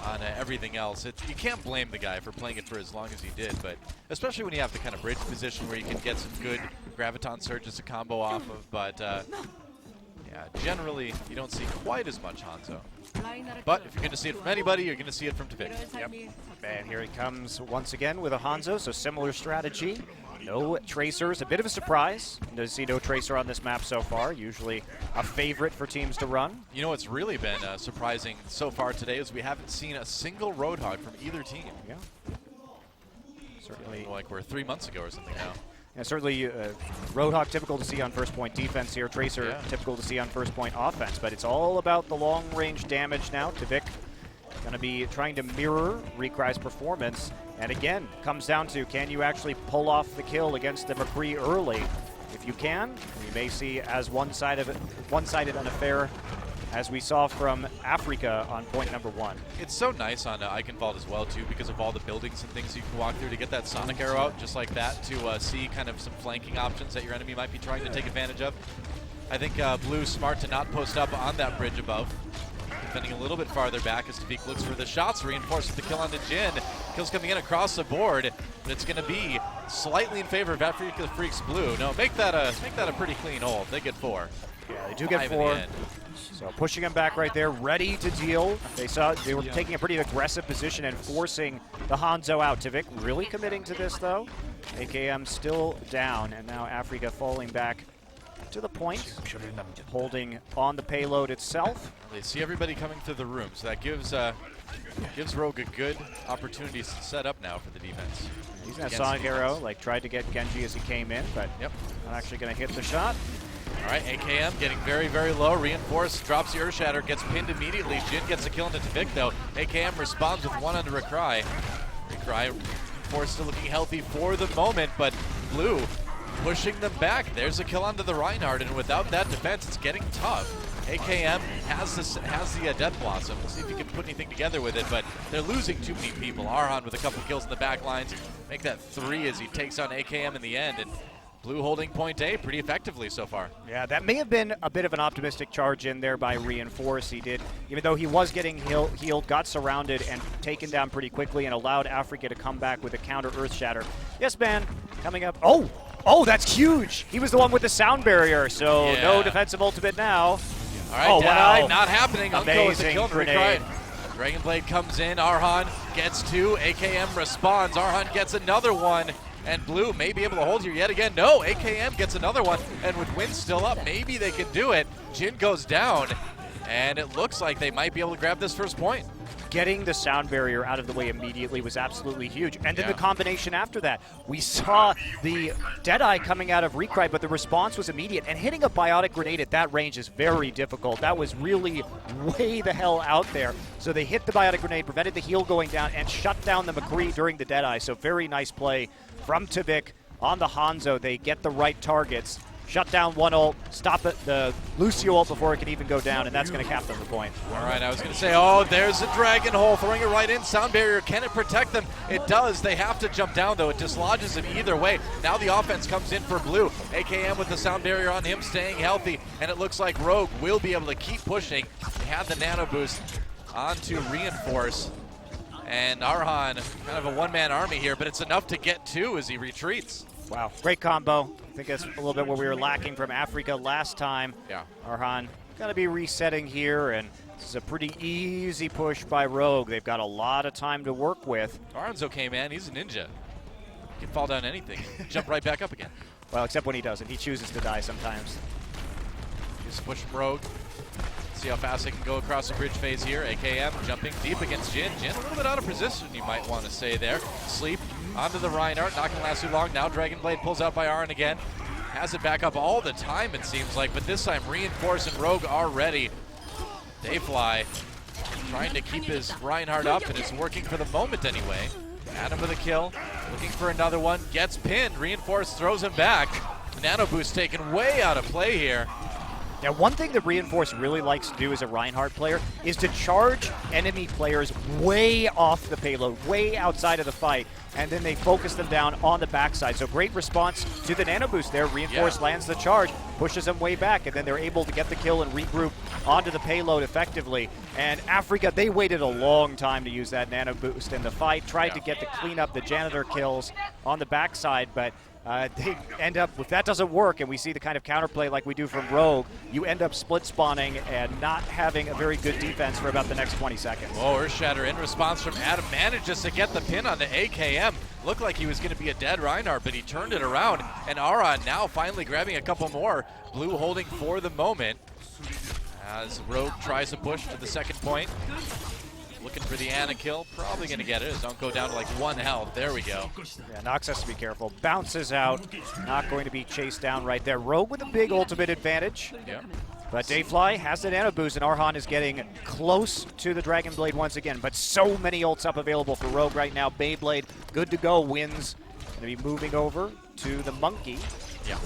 on everything else, you can't blame the guy for playing it for as long as he did, but especially when you have the kind of bridge position where you can get some good Graviton Surges to combo off of, but generally you don't see quite as much Hanzo. But if you're going to see it from anybody, you're going to see it from Tavik. Yep. And here he comes once again with a Hanzo, so similar strategy. No Tracers, a bit of a surprise to see no Tracer on this map so far. Usually a favorite for teams to run. What's really been surprising so far today is we haven't seen a single Roadhog from either team. Yeah. Certainly. Like we're 3 months ago or something now. Yeah, certainly Roadhog typical to see on first point defense here. Tracer typical to see on first point offense. But it's all about the long range damage now. Tavik going to be trying to mirror Recry's performance. And again, comes down to, can you actually pull off the kill against the McCree early? If you can, you may see as one-sided an affair as we saw from Afreeca on point number 1. It's so nice on Eichenwald as well, too, because of all the buildings and things you can walk through to get that Sonic arrow out just like that to see kind of some flanking options that your enemy might be trying to take advantage of. I think Blue's smart to not post up on that bridge above. Defending a little bit farther back as Tavik looks for the shots, reinforced with the kill onto Jin. Kills coming in across the board, but it's going to be slightly in favor of Afreeca Freecs Blue. No, make that a pretty clean hold. They get 4. Yeah, they do get 4. So pushing him back right there, ready to deal. They were taking a pretty aggressive position and forcing the Hanzo out. Tavik really committing to this though. AKM still down, and now Afreeca falling back to the point, holding on the payload itself. They see everybody coming through the room, so that gives Rogue a good opportunity to set up now for the defense. He's in a Sonic arrow, like tried to get Genji as he came in, but not actually going to hit the shot. All right, AKM getting very, very low. Reinforced, drops the Earth Shatter, gets pinned immediately. Jin gets a kill into Tavik though. AKM responds with 1 under Recry. Recry, Force still looking healthy for the moment, but Blue pushing them back. There's a kill onto the Reinhardt, and without that defense, it's getting tough. AKM has the Death Blossom. We'll see if he can put anything together with it, but they're losing too many people. Arhan with a couple kills in the back lines. Make that 3 as he takes on AKM in the end, and Blue holding point A pretty effectively so far. Yeah, that may have been a bit of an optimistic charge in there by Reinforce. He did, even though he was getting healed, got surrounded and taken down pretty quickly and allowed Afreeca to come back with a counter Earth Shatter. Yes, man, coming up. Oh, that's huge. He was the one with the sound barrier, so no defensive ultimate now. All right, wow. Not happening. Amazing with the kill grenade. Dragon Blade comes in. Arhan gets 2. AKM responds. Arhan gets another one. And Blue may be able to hold here yet again. No, AKM gets another one. And with Wind still up, maybe they can do it. Jin goes down. And it looks like they might be able to grab this first point. Getting the sound barrier out of the way immediately was absolutely huge. And then the combination after that. We saw the Deadeye coming out of Recry, but the response was immediate. And hitting a biotic grenade at that range is very difficult. That was really way the hell out there. So they hit the biotic grenade, prevented the heal going down, and shut down the McCree during the Deadeye. So very nice play from Tavik on the Hanzo. They get the right targets. Shut down one ult, stop it, the Lucio ult before it can even go down, and that's going to cap them the point. All right, I was going to say, oh, there's a Dragon Hole, throwing it right in. Sound barrier, can it protect them? It does. They have to jump down, though. It dislodges it either way. Now the offense comes in for Blue. AKM with the sound barrier on him, staying healthy, and it looks like Rogue will be able to keep pushing. They had the nano boost onto Reinforce. And Arhan, kind of a one-man army here, but it's enough to get 2 as he retreats. Wow, great combo. I think that's a little bit what we were lacking from Afreeca last time. Yeah. Arhan going to be resetting here, and this is a pretty easy push by Rogue. They've got a lot of time to work with. Arhan's okay, man. He's a ninja. He can fall down anything, jump right back up again. Well, except when he doesn't. He chooses to die sometimes. Just push Rogue. See how fast they can go across the bridge phase here. AKM jumping deep against Jin. Jin a little bit out of position, you might want to say there. Sleep onto the Reinhardt, not going to last too long. Now Dragon Blade pulls out by Arn again. Has it back up all the time, it seems like, but this time Reinforce and Rogue are ready. Dayfly trying to keep his Reinhardt up, and it's working for the moment anyway. Adam with a kill, looking for another one, gets pinned. Reinforce throws him back. Nano boost taken way out of play here. Now, one thing that Reinforce really likes to do as a Reinhardt player is to charge enemy players way off the payload, way outside of the fight, and then they focus them down on the backside. So great response to the nano boost there. Reinforce lands the charge, pushes them way back, and then they're able to get the kill and regroup onto the payload effectively. And Afreeca, they waited a long time to use that nano boost in the fight, tried to get to clean up the janitor kills on the backside, but they end up, if that doesn't work, and we see the kind of counterplay like we do from Rogue, you end up split spawning and not having a very good defense for about the next 20 seconds. Oh, Earthshatter in response from Adam manages to get the pin on the AKM. Looked like he was going to be a dead Reinhardt, but he turned it around. And Aron now finally grabbing a couple more. Blue holding for the moment as Rogue tries to push to the second point. Looking for the Ana kill, probably going to get it. As don't go down to like 1 health. There we go. Yeah, Nox has to be careful. Bounces out, not going to be chased down right there. Rogue with a big ultimate advantage. Yeah. But Dayfly has the nano boost, and Arhan is getting close to the Dragon Blade once again. But so many ults up available for Rogue right now. Beyblade, good to go, wins. Going to be moving over to the Monkey. Yeah.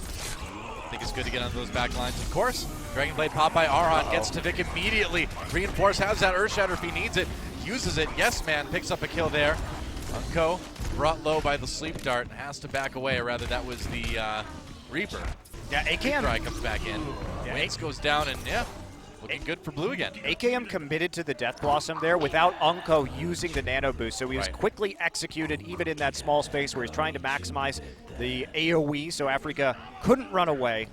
I think it's good to get on those back lines, of course. Dragon Blade pop by Arhan, gets to Vic immediately. Reinforce has that Earth Shatter if he needs it. Uses it. Yes, man, picks up a kill there. Unko brought low by the Sleep Dart and has to back away, or rather that was the Reaper. Yeah, AKM. Reaper comes back in. Yeah, Wings goes down, and yeah, looking good for blue again. AKM committed to the Death Blossom there without Unko using the Nano Boost, so he was quickly executed even in that small space where he's trying to maximize the AoE, so Afreeca couldn't run away.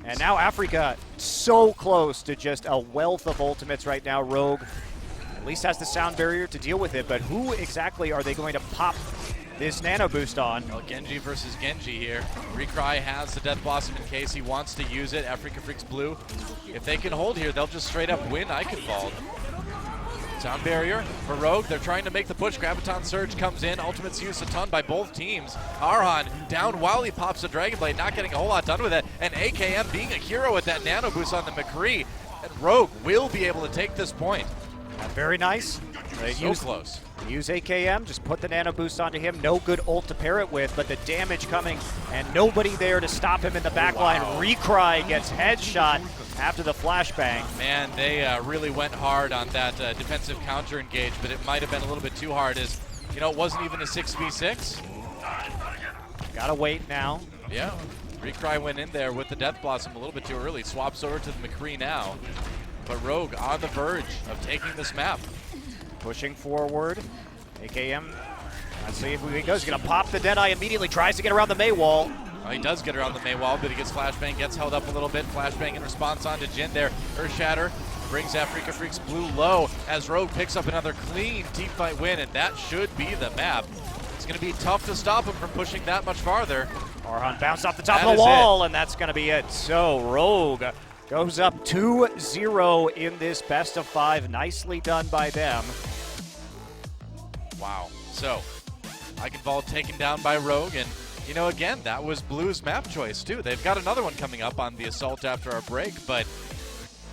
And now Afreeca so close to just a wealth of ultimates right now. Rogue at least has the sound barrier to deal with it, but who exactly are they going to pop this Nano Boost on? Well, Genji versus Genji here. Recry has the Death Blossom in case he wants to use it. Afreeca Freecs blue. If they can hold here, they'll just straight up win Eichenwald. Sound barrier for Rogue. They're trying to make the push. Graviton Surge comes in. Ultimate's used a ton by both teams. Arhan down while he pops the Dragon Blade, not getting a whole lot done with it. And AKM being a hero with that Nano Boost on the McCree. And Rogue will be able to take this point. Very nice. So close. Use AKM, just put the Nano Boost onto him. No good ult to pair it with, but the damage coming and nobody there to stop him in the backline. Wow. Recry gets headshot after the flashbang. Man, they really went hard on that defensive counter engage, but it might have been a little bit too hard as, you know, it wasn't even a 6v6. Gotta wait now. Yeah, Recry went in there with the Death Blossom a little bit too early. Swaps over to the McCree now. But Rogue on the verge of taking this map. Pushing forward. AKM, let's see if he goes. He's gonna pop the Deadeye immediately, tries to get around the Mei wall. Well, he does get around the Mei wall, but he gets flashbang, gets held up a little bit. Flashbang in response onto Jin there. Earth Shatter brings Afreeca Freecs blue low as Rogue picks up another clean teamfight win, and that should be the map. It's gonna be tough to stop him from pushing that much farther. Arhan bounced off the top of the wall, and that's gonna be it. So Rogue goes up 2-0 in this best of 5. Nicely done by them. Wow. So, Eichenwald taken down by Rogue, and, you know, again, that was Blue's map choice, too. They've got another one coming up on the Assault after our break, but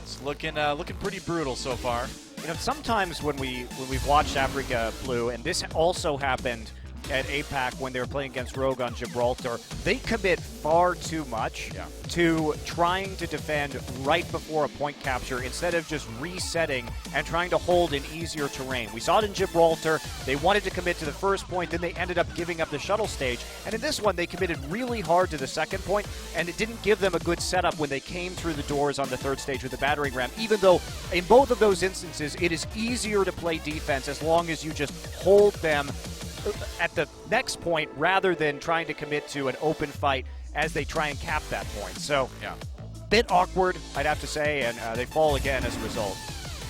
it's looking pretty brutal so far. You know, sometimes when we've watched Afreeca Blue, and this also happened at APAC when they were playing against Rogue on Gibraltar, they commit far too much to trying to defend right before a point capture instead of just resetting and trying to hold in easier terrain. We saw it in Gibraltar. They wanted to commit to the first point, then they ended up giving up the shuttle stage. And in this one, they committed really hard to the second point, and it didn't give them a good setup when they came through the doors on the third stage with the battering ram, even though in both of those instances, it is easier to play defense as long as you just hold them at the next point rather than trying to commit to an open fight as they try and cap that point. So, bit awkward, I'd have to say, and they fall again as a result.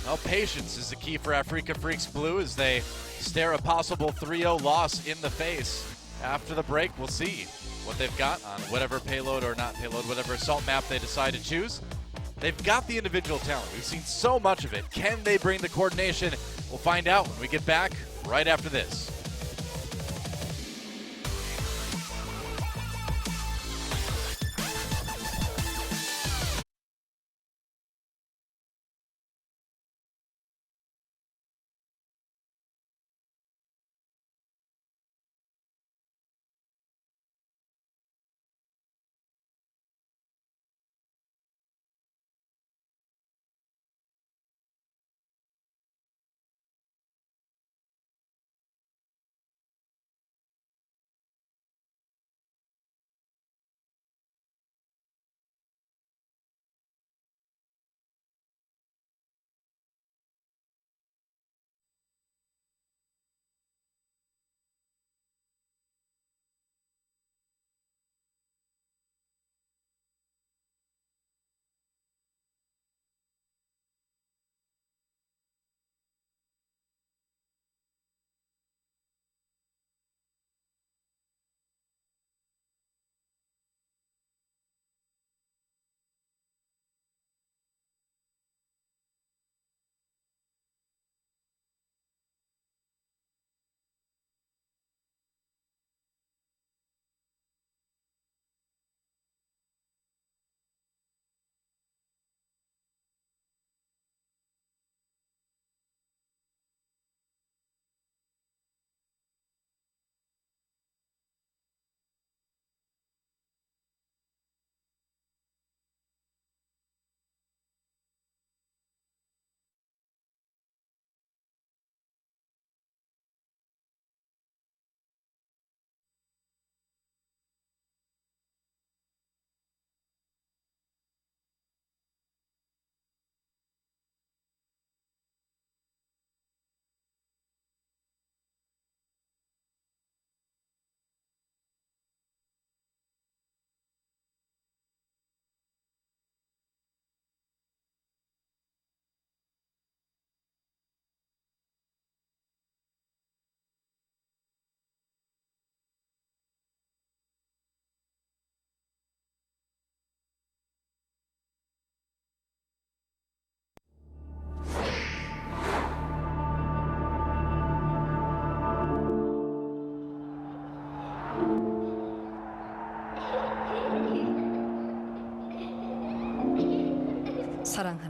Well, patience is the key for Afreeca Freecs Blue as they stare a possible 3-0 loss in the face. After the break, we'll see what they've got on whatever payload or not payload, whatever assault map they decide to choose. They've got the individual talent. We've seen so much of it. Can they bring the coordination? We'll find out when we get back right after this.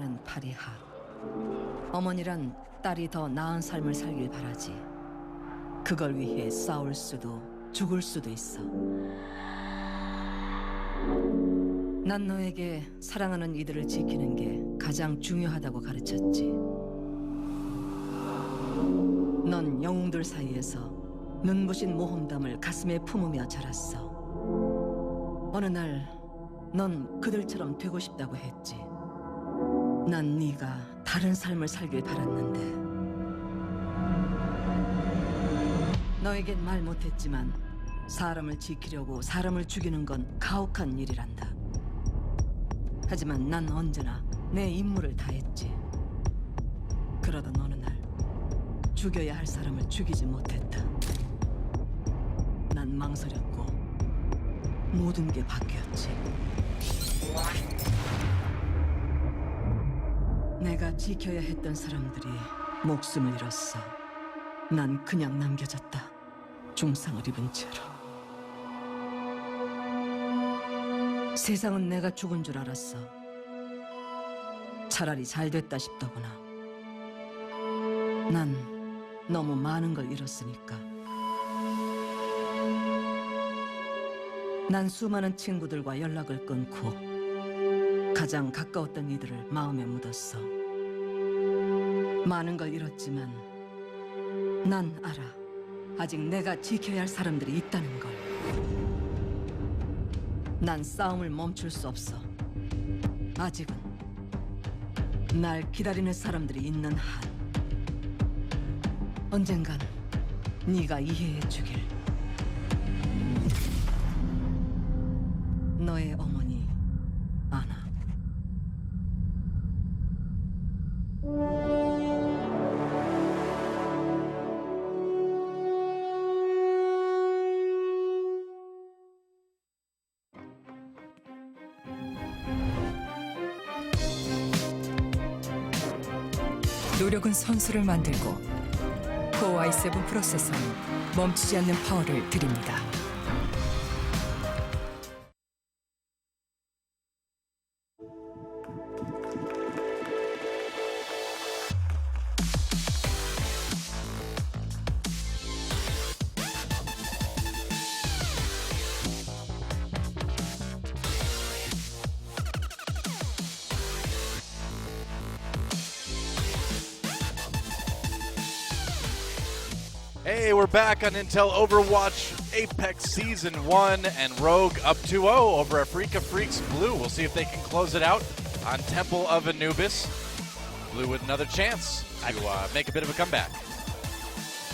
나는 파리하. 어머니란 딸이 더 나은 삶을 살길 바라지. 그걸 위해 싸울 수도 죽을 수도 있어. 난 너에게 사랑하는 이들을 지키는 게 가장 중요하다고 가르쳤지. 넌 영웅들 사이에서 눈부신 모험담을 가슴에 품으며 자랐어. 어느 날 넌 그들처럼 되고 싶다고 했지. 난 네가 다른 삶을 살길 바랐는데 너에겐 말 못했지만 사람을 지키려고 사람을 죽이는 건 가혹한 일이란다. 하지만 난 언제나 내 임무를 다했지. 그러던 어느 날 죽여야 할 사람을 죽이지 못했다. 난 망설였고 모든 게 바뀌었지. 내가 지켜야 했던 사람들이 목숨을 잃었어. 난 그냥 남겨졌다. 중상을 입은 채로. 세상은 내가 죽은 줄 알았어. 차라리 잘 됐다 싶더구나. 난 너무 많은 걸 잃었으니까. 난 수많은 친구들과 연락을 끊고 가장 가까웠던 이들을 마음에 묻었어. 많은 걸 잃었지만 난 알아. 아직 내가 지켜야 할 사람들이 있다는 걸. 난 싸움을 멈출 수 없어. 아직은 날 기다리는 사람들이 있는 한. 언젠간 네가 이해해 주길. 너의 어머니 아나. 노력은 선수를 만들고 코어 i7 프로세서는 멈추지 않는 파워를 드립니다. Hey, we're back on Intel Overwatch Apex Season 1, and Rogue up 2-0 over Afreeca Freecs Blue. We'll see if they can close it out on Temple of Anubis. Blue with another chance to make a bit of a comeback.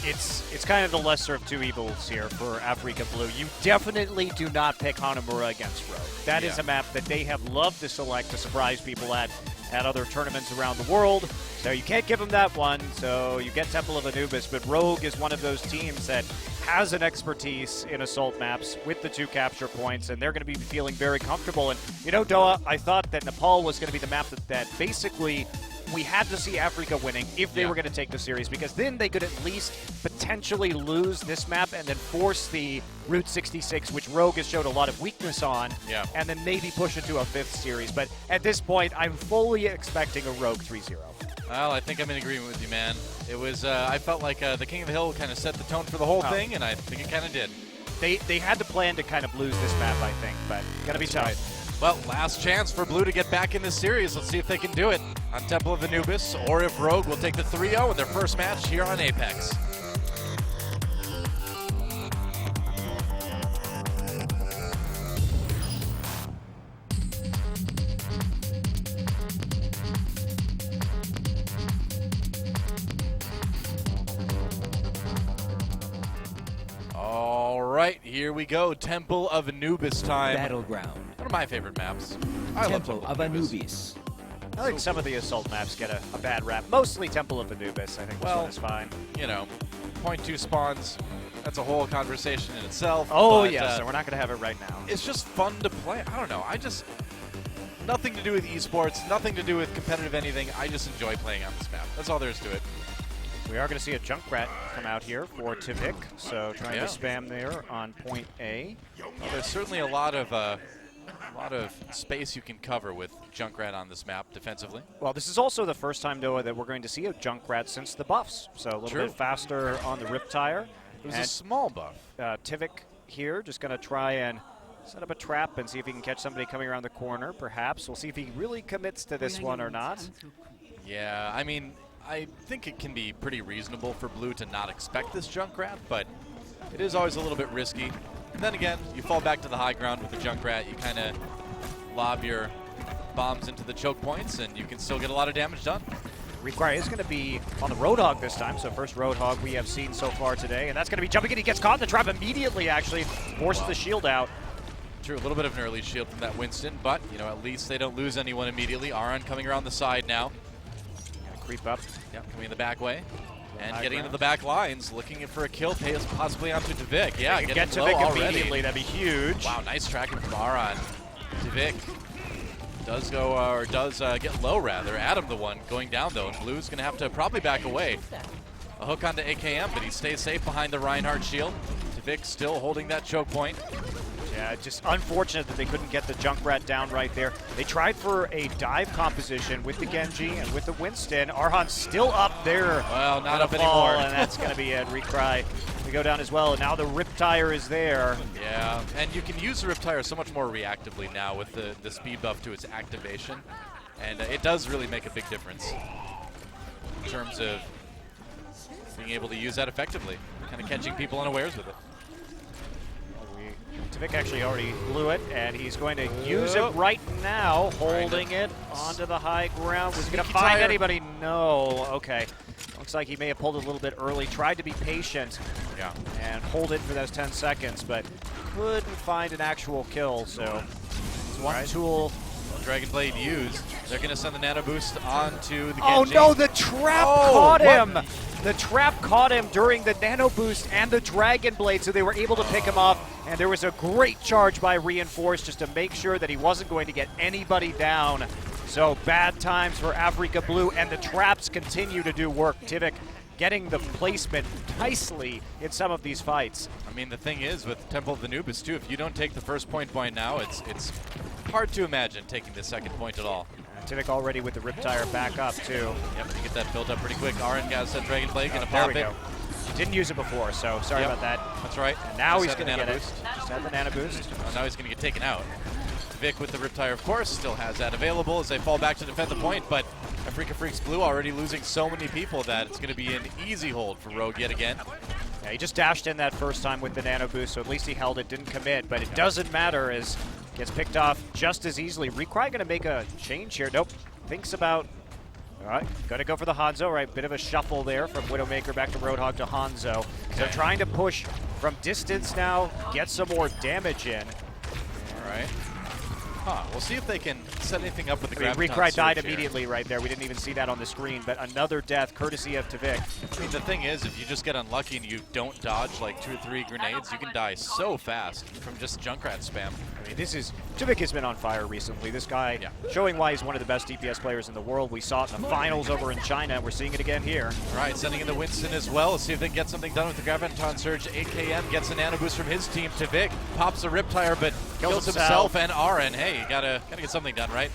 It's kind of the lesser of two evils here for Afreeca Blue. You definitely do not pick Hanamura against Rogue. That is a map that they have loved to select to surprise people at other tournaments around the world. So you can't give them that one, so you get Temple of Anubis, but Rogue is one of those teams that has an expertise in assault maps with the 2 capture points, and they're going to be feeling very comfortable. And, you know, Doa, I thought that Nepal was going to be the map that basically we had to see Afreeca winning if they were going to take the series, because then they could at least potentially lose this map and then force the Route 66, which Rogue has showed a lot of weakness on, and then maybe push it to a 5th series. But at this point, I'm fully expecting a Rogue 3-0. Well, I think I'm in agreement with you, man. It was, I felt like the King of the Hill kind of set the tone for the whole thing, and I think it kind of did. They had to plan to kind of lose this map, I think, but going to be tough. Right. Well, last chance for Blue to get back in this series. Let's see if they can do it on Temple of Anubis, or if Rogue will take the 3-0 in their first match here on Apex. All right, here we go. Temple of Anubis time. Battleground. One of my favorite maps. I love Temple of Anubis. I think some of the assault maps get a bad rap. Mostly Temple of Anubis. I think this one is fine. You know, 0.2 spawns, that's a whole conversation in itself. Oh, but, yes, and we're not going to have it right now. It's just fun to play. I don't know. Nothing to do with esports, nothing to do with competitive anything. I just enjoy playing on this map. That's all there is to it. We are going to see a Junkrat come out here for Tivik, so trying to spam there on point A. Well, there's certainly a lot of A lot of space you can cover with Junkrat on this map defensively. Well, this is also the first time, Noah, that we're going to see a Junkrat since the buffs. So a little bit faster on the Riptire. It was a small buff. Tivik here just going to try and set up a trap and see if he can catch somebody coming around the corner, perhaps. We'll see if he really commits to this one or not. Yeah, I mean, I think it can be pretty reasonable for Blue to not expect this Junkrat, but it is always a little bit risky. And then again, you fall back to the high ground with the Junkrat. You kind of lob your bombs into the choke points, and you can still get a lot of damage done. Require is going to be on the Roadhog this time, so first Roadhog we have seen so far today, and that's going to be jumping in. He gets caught in the trap immediately, actually, forces the shield out. True, a little bit of an early shield from that Winston, but, you know, at least they don't lose anyone immediately. Aron coming around the side now. Gonna creep up. Yep, coming in the back way. And getting ground. into the back lines, looking for a kill, possibly onto Tivik. Yeah, Get getting Tivik low already. immediately, that'd be huge. Wow, nice tracking from Aron. Tivik does go, or does get low rather. Adam the one going down though, and Blue's gonna have to probably back away. A hook onto AKM, but he stays safe behind the Reinhardt shield. Tivik still holding that choke point. Yeah, just unfortunate that they couldn't get the Junkrat down right there. They tried for a dive composition with the Genji and with the Winston. Arhan's still up there. Well, not up fall, anymore. And that's going to be it. Recry to go down as well. And now the Riptire is there. Yeah, and you can use the Riptire so much more reactively now with the speed buff to its activation. And it does really make a big difference in terms of being able to use that effectively. Kind of catching people unawares with it. Tivik actually already blew it, and he's going to use it right now, holding it onto the high ground. Was he going to find anybody? No. Okay. Looks like he may have pulled it a little bit early, tried to be patient and hold it for those 10 seconds, but couldn't find an actual kill. So it's one tool. Dragon Blade used. They're going to send the Nano Boost onto the Genji. Oh no, the trap caught him! The trap caught him during the Nano Boost and the Dragon Blade, so they were able to pick him off. And there was a great charge by Reinforce just to make sure that he wasn't going to get anybody down. So bad times for Afreeca Blue, and the traps continue to do work. Tivik getting the placement nicely in some of these fights. I mean, the thing is, with Temple of the Anubis too, if you don't take the first point now, it's hard to imagine taking the second point at all. Tivik already with the Riptire back up too. Yep, you get that built up pretty quick. Aron has that Dragon Blade, gonna There pop we it. go. Didn't use it before, so sorry about that. That's right. And now Just he's had the going to Nano get it. Boost. Just had the Nano Boost. Oh, now he's going to get taken out. Vic with the Riptire, of course, still has that available as they fall back to defend the point, but Afreeca Freecs Blue already losing so many people that it's going to be an easy hold for Rogue yet again. Yeah, he just dashed in that first time with the Nano Boost, so at least he held it, didn't commit, but it doesn't matter as gets picked off just as easily. Recry going to make a change here. Nope. Thinks about, all right, going to go for the Hanzo, right? Bit of a shuffle there from Widowmaker back to Roadhog to Hanzo. They're trying to push from distance now, get some more damage in. All right. Huh, we'll see if they can set anything up with the Graviton Recry died Surge here. immediately right there. We didn't even see that on the screen, but another death courtesy of Tivik. I mean, the thing is, if you just get unlucky and you don't dodge like 2 or 3 grenades, you can die so fast from just Junkrat spam. I mean, Tivik has been on fire recently. This guy showing why he's one of the best DPS players in the world. We saw it in the finals over in China. We're seeing it again here. All right, sending in the Winston as well. Let's see if they can get something done with the Graviton Surge. AKM gets a Nano Boost from his team. Tivik pops a Riptire, but kills himself and Aron. Hey, you gotta get something done, right?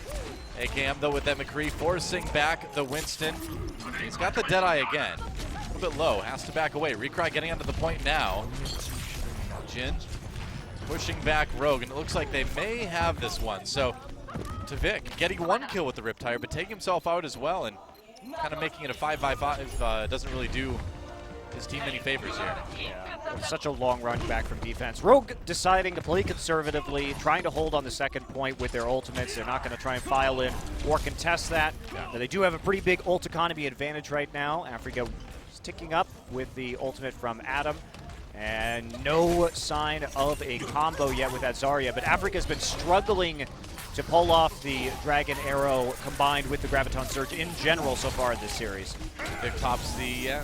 AKM, though, with that McCree, forcing back the Winston. He's got the Deadeye again. A little bit low, has to back away. Recry getting onto the point now. Jin pushing back Rogue, and it looks like they may have this one. So, Tivik getting 1 kill with the Riptire, but taking himself out as well, and kind of making it a 5v5 doesn't really do his team any favors here. Yeah, such a long run back from defense. Rogue deciding to play conservatively, trying to hold on the second point with their ultimates. They're not going to try and file in or contest that. But they do have a pretty big ult economy advantage right now. Afreeca is ticking up with the ultimate from Adam. And no sign of a combo yet with that Zarya. But Afreeca's been struggling to pull off the Dragon Arrow combined with the Graviton Surge in general so far in this series. Vic pops the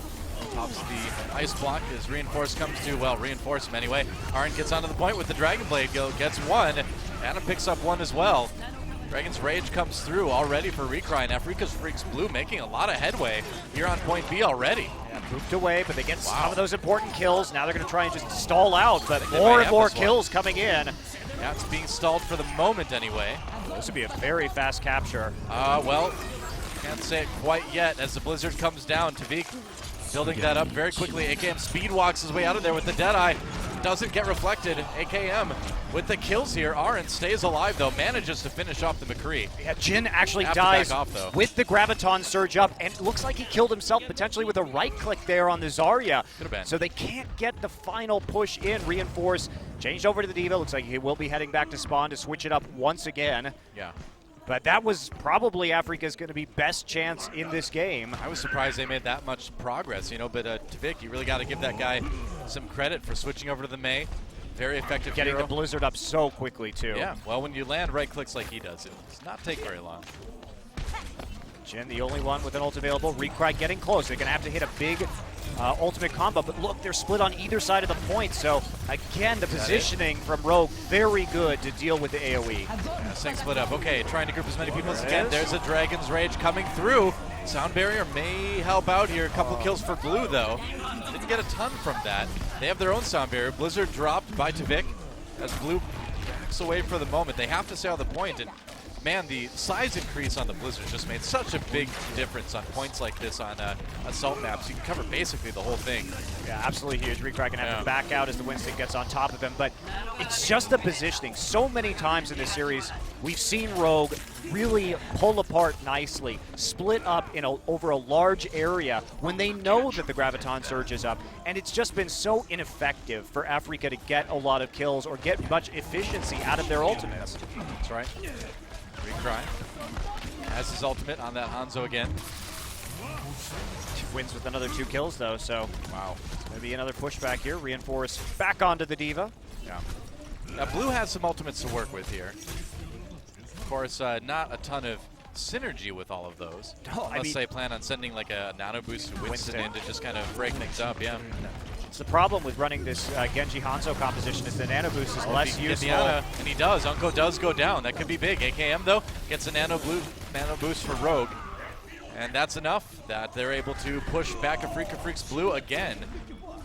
ice block as Reinforce comes to, well, reinforce him anyway. Aron gets onto the point with the Dragon Blade, gets 1. Adam picks up 1 as well. Dragon's Rage comes through already for Recry, and Afreeca's Freecs Blue making a lot of headway here on point B already. Yeah, moved away, but they get some of those important kills. Now they're going to try and just stall out, but they more might and more have this kills coming in. Yeah, it's being stalled for the moment anyway. This would be a very fast capture. Well, can't say it quite yet as the Blizzard comes down. Tavik building that up very quickly. AKM speed walks his way out of there with the Deadeye. Doesn't get reflected. AKM with the kills here. Arin stays alive though, manages to finish off the McCree. Yeah, Jin actually Have to dies back off, though. with the Graviton surge up, and it looks like he killed himself potentially with a right click there on the Zarya. Could've been. So they can't get the final push in. Reinforce changed over to the D.Va. Looks like he will be heading back to spawn to switch it up once again. Yeah. But that was probably Afreeca's going to be best chance in this game. I was surprised they made that much progress, you know, but Tavik, you really got to give that guy some credit for switching over to the Mei. Very effective Getting hero. the Blizzard up so quickly, too. Yeah, well, when you land right clicks like he does, it does not take very long. Jin, the only one with an ult available. Recry getting close. They're going to have to hit a big ultimate combo. But look, they're split on either side of the point. So, again, the positioning from Rogue, very good to deal with the AoE. Yeah, Sing split up. Okay, trying to group as many people as he can. There's a Dragon's Rage coming through. Sound Barrier may help out here. A couple kills for Blue, though. Didn't get a ton from that. They have their own Sound Barrier. Blizzard dropped by Tavik as Blue backs away for the moment. They have to stay on the point, and man, the size increase on the Blizzard just made such a big difference on points like this on assault maps. You can cover basically the whole thing. Yeah, absolutely huge. Recry can have to back out as the Winston gets on top of him, but it's just the positioning. So many times in this series, we've seen Rogue really pull apart nicely, split up in over a large area when they know that the Graviton surge is up, and it's just been so ineffective for Afreeca to get a lot of kills or get much efficiency out of their ultimates. That's right. Recry has his ultimate on that Hanzo again. Wins with another 2 kills, though, so wow. Maybe another pushback here. Reinforce back onto the D.Va. Yeah. Now, Blue has some ultimates to work with here. Of course, not a ton of synergy with all of those. No, unless they plan on sending like a nano boost to Winston in to just kind of break things up, yeah. It's the problem with running this Genji Hanzo composition is the nano boost is less useful. And he does. Unko does go down. That could be big. AKM, though, gets a nano boost for Rogue. And that's enough that they're able to push back Afreeca Freecs Blue again.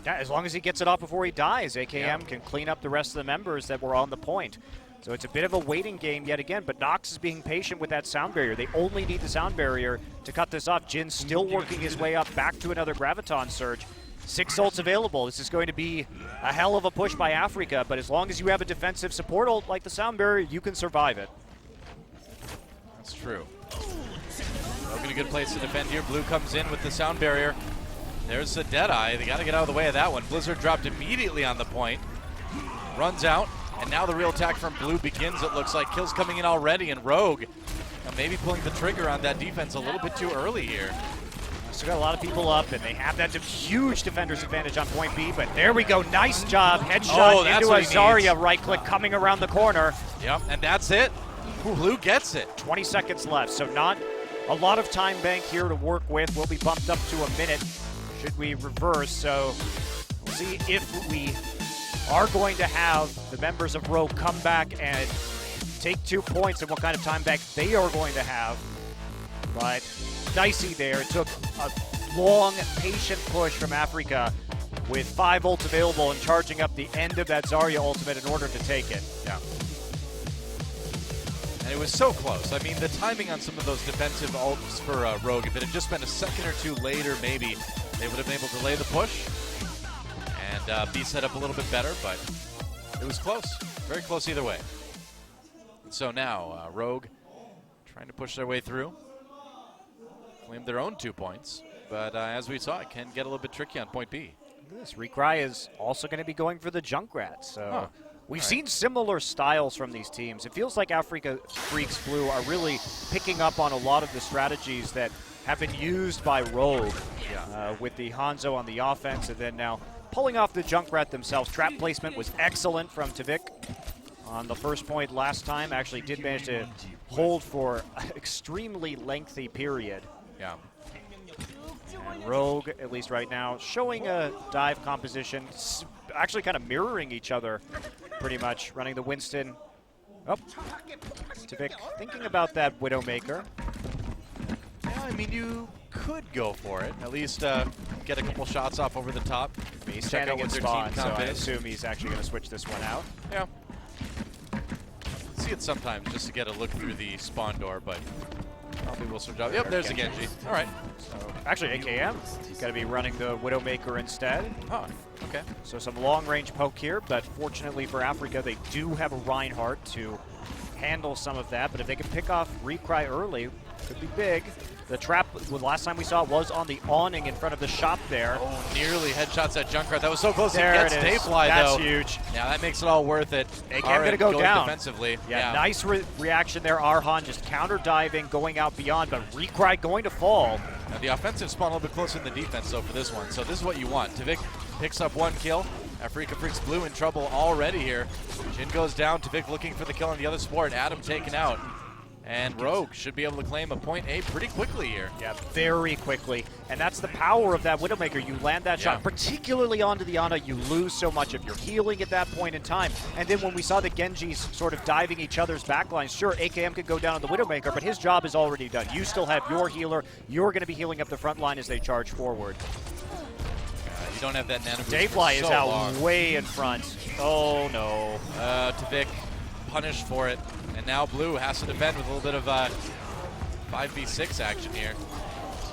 Yeah, as long as he gets it off before he dies, AKM can clean up the rest of the members that were on the point. So it's a bit of a waiting game yet again, but Nox is being patient with that sound barrier. They only need the sound barrier to cut this off. Jin's still working his way up back to another Graviton surge. 6 ults available. This is going to be a hell of a push by Afreeca, but as long as you have a defensive support ult like the sound barrier, you can survive it. That's true. Rogue in a good place to defend here. Blue comes in with the sound barrier. There's the Deadeye. They got to get out of the way of that one. Blizzard dropped immediately on the point. Runs out, and now the real attack from Blue begins, it looks like. Kills coming in already, and Rogue maybe pulling the trigger on that defense a little bit too early here. Still got a lot of people up, and they have that huge defender's advantage on point B, but there we go. Nice job. Headshot into a Zarya right click coming around the corner. Yep, and that's it. Blue gets it. 20 seconds left, so not a lot of time bank here to work with. We'll be bumped up to a minute should we reverse, so we'll see if we are going to have the members of Rogue come back and take 2 points and what kind of time bank they are going to have. But dicey there. It took a long, patient push from Afreeca with 5 ults available and charging up the end of that Zarya ultimate in order to take it. Yeah. And it was so close. I mean, the timing on some of those defensive ults for Rogue, if it had just been a second or two later, maybe they would have been able to lay the push and be set up a little bit better, but it was close. Very close either way. And so now, Rogue trying to push their way through. Claim their own 2 points, but as we saw, it can get a little bit tricky on point B. This Recry is also going to be going for the Junkrat, so we've seen similar styles from these teams. It feels like Afreeca Freecs Blue are really picking up on a lot of the strategies that have been used by Rogue with the Hanzo on the offense, and then now pulling off the Junkrat themselves. Trap placement was excellent from Tavik on the first point last time. Actually did manage to hold for an extremely lengthy period. Yeah. And Rogue, at least right now, showing a dive composition, actually kind of mirroring each other pretty much, running the Winston. Oh, Tavik thinking about that Widowmaker. Yeah, I mean, you could go for it. At least get a couple shots off over the top. He's standing in spawn, so I assume he's actually going to switch this one out. Yeah. see it sometimes just to get a look through the spawn door, but probably will switch out. Yep, there's a Genji. All right. So actually, AKM going to be running the Widowmaker instead. Oh, okay. So some long-range poke here, but fortunately for Afreeca, they do have a Reinhardt to handle some of that. But if they can pick off Recry early, could be big. The trap, the last time we saw it was on the awning in front of the shop there. Oh, nearly headshots at Junkrat. That was so close. There It gets it is. Dayfly, That's though. huge. Yeah, that makes it all worth it. AKM going to go down. Defensively. Yeah, nice reaction there. Arhan just counter-diving, going out beyond, but Recry going to fall. Now, the offensive spawn a little bit closer than the defense, though, for this one. So this is what you want. Tavik picks up 1 kill. Afreeca Freecs Blue in trouble already here. Jin goes down. Tavik looking for the kill on the other support. Adam taken out. And Rogue should be able to claim a point A pretty quickly here. Yeah, very quickly. And that's the power of that Widowmaker. You land that shot, particularly onto the Ana, you lose so much of your healing at that point in time. And then when we saw the Genjis sort of diving each other's backlines, sure, AKM could go down on the Widowmaker, but his job is already done. You still have your healer. You're going to be healing up the front line as they charge forward. You don't have that nano boost. Dayfly is out long. way in front. Oh, no. Tavik punished for it. And now Blue has to defend with a little bit of 5v6 action here.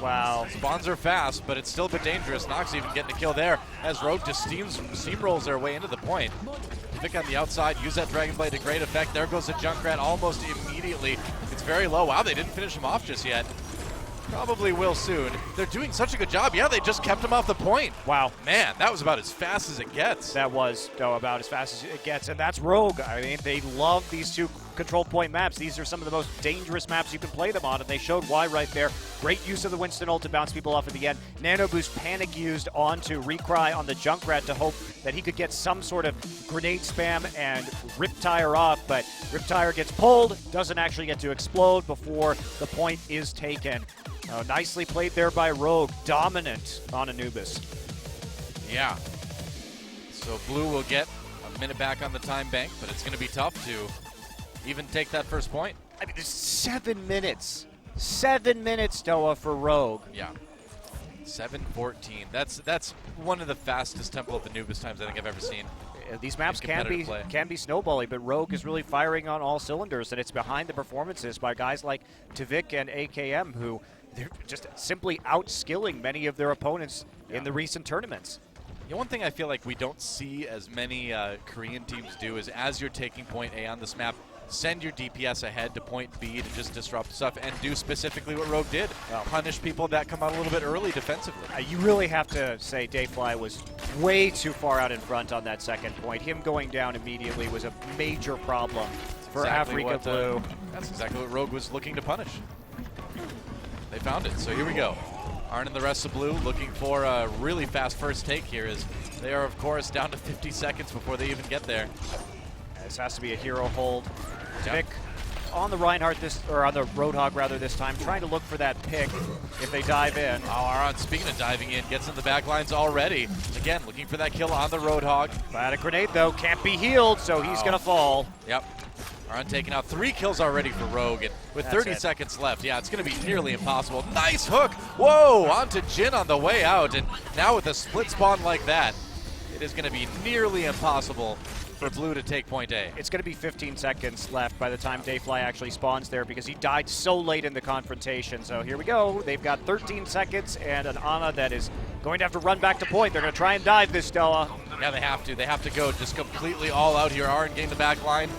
Wow. Spawns are fast, but it's still a bit dangerous. Nox even getting a kill there as Rogue just steamrolls their way into the point. Tavik on the outside, use that Dragon Blade to great effect. There goes the Junkrat almost immediately. It's very low. Wow, they didn't finish him off just yet. Probably will soon. They're doing such a good job. Yeah, they just kept him off the point. Wow. Man, that was about as fast as it gets. That was about as fast as it gets, and that's Rogue. I mean, they love these 2 control point maps. These are some of the most dangerous maps you can play them on, and they showed why right there. Great use of the Winston ult to bounce people off at the end. Nano Boost panic used onto Recry on the Junkrat to hope that he could get some sort of grenade spam and Riptire off, but Riptire gets pulled, doesn't actually get to explode before the point is taken. Nicely played there by Rogue, dominant on Anubis. Yeah. So Blue will get a minute back on the time bank, but it's going to be tough to even take that first point. I mean, there's 7 minutes. 7 minutes, Doa, for Rogue. Yeah. 7:14. That's one of the fastest tempo of Anubis times I think I've ever seen. These maps can be snowballing, but Rogue is really firing on all cylinders, and it's behind the performances by guys like Tavik and AKM, who they're just simply outskilling many of their opponents in the recent tournaments. One thing I feel like we don't see as many Korean teams do is as you're taking point A on this map, send your DPS ahead to point B to just disrupt stuff and do specifically what Rogue did. Punish people that come out a little bit early defensively. You really have to say Dayfly was way too far out in front on that second point. Him going down immediately was a major problem for Afreeca Blue. That's exactly what Rogue was looking to punish. They found it, so here we go. Arn and the rest of Blue looking for a really fast first take here as they are, of course, down to 50 seconds before they even get there. This has to be a hero hold. Pick on the Reinhardt on the Roadhog rather this time, trying to look for that pick if they dive in. Oh, Aron, speaking of diving in, gets in the back lines already. Again, looking for that kill on the Roadhog. Had a grenade though, can't be healed, so he's gonna fall. Yep. Aron taking out 3 kills already for Rogue, and with 30 seconds left, yeah, it's going to be nearly impossible. Nice hook! Whoa! Onto Jin on the way out, and now with a split spawn like that, it is going to be nearly impossible for Blue to take point A. It's going to be 15 seconds left by the time Dayfly actually spawns there because he died so late in the confrontation. So here we go. They've got 13 seconds and an Ana that is going to have to run back to point. They're going to try and dive this, Doa. Yeah, they have to. They have to go just completely all out here. Aron getting the back line,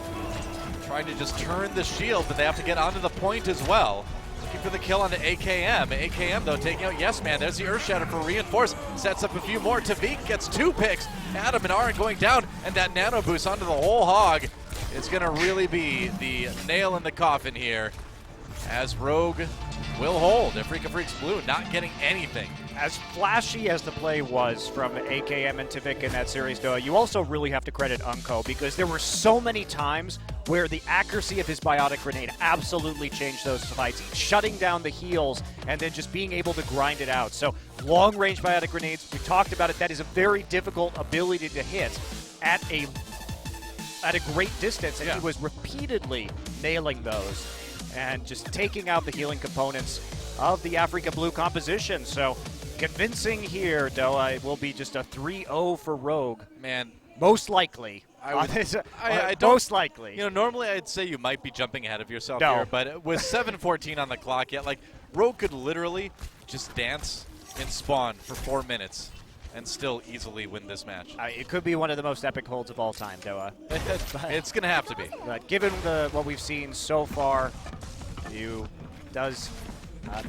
trying to just turn the shield, but they have to get onto the point as well. Looking for the kill on the AKM. AKM, though, taking out Yes Man. There's the Earth Shatter for reinforce. Sets up a few more. Tavik gets 2 picks. Adam and Aron going down, and that nano boost onto the whole hog. It's going to really be the nail in the coffin here as Rogue will hold. Afreeca Freecs Blue not getting anything. As flashy as the play was from AKM and Tavik in that series, Doa, you also really have to credit Unko because there were so many times where the accuracy of his biotic grenade absolutely changed those fights, shutting down the heals and then just being able to grind it out. So long-range biotic grenades, we talked about it, that is a very difficult ability to hit at a great distance, and he was repeatedly nailing those and just taking out the healing components of the Afreeca Blue composition. So convincing here, Doa. It will be just a 3-0 for Rogue. Man, most likely. I don't, most likely. You know, normally I'd say you might be jumping ahead of yourself No. here, but with 7:14 on the clock, yet like Rogue could literally just dance and spawn for 4 minutes and still easily win this match. It could be one of the most epic holds of all time, Doa. It's gonna have to be. But given what we've seen so far, does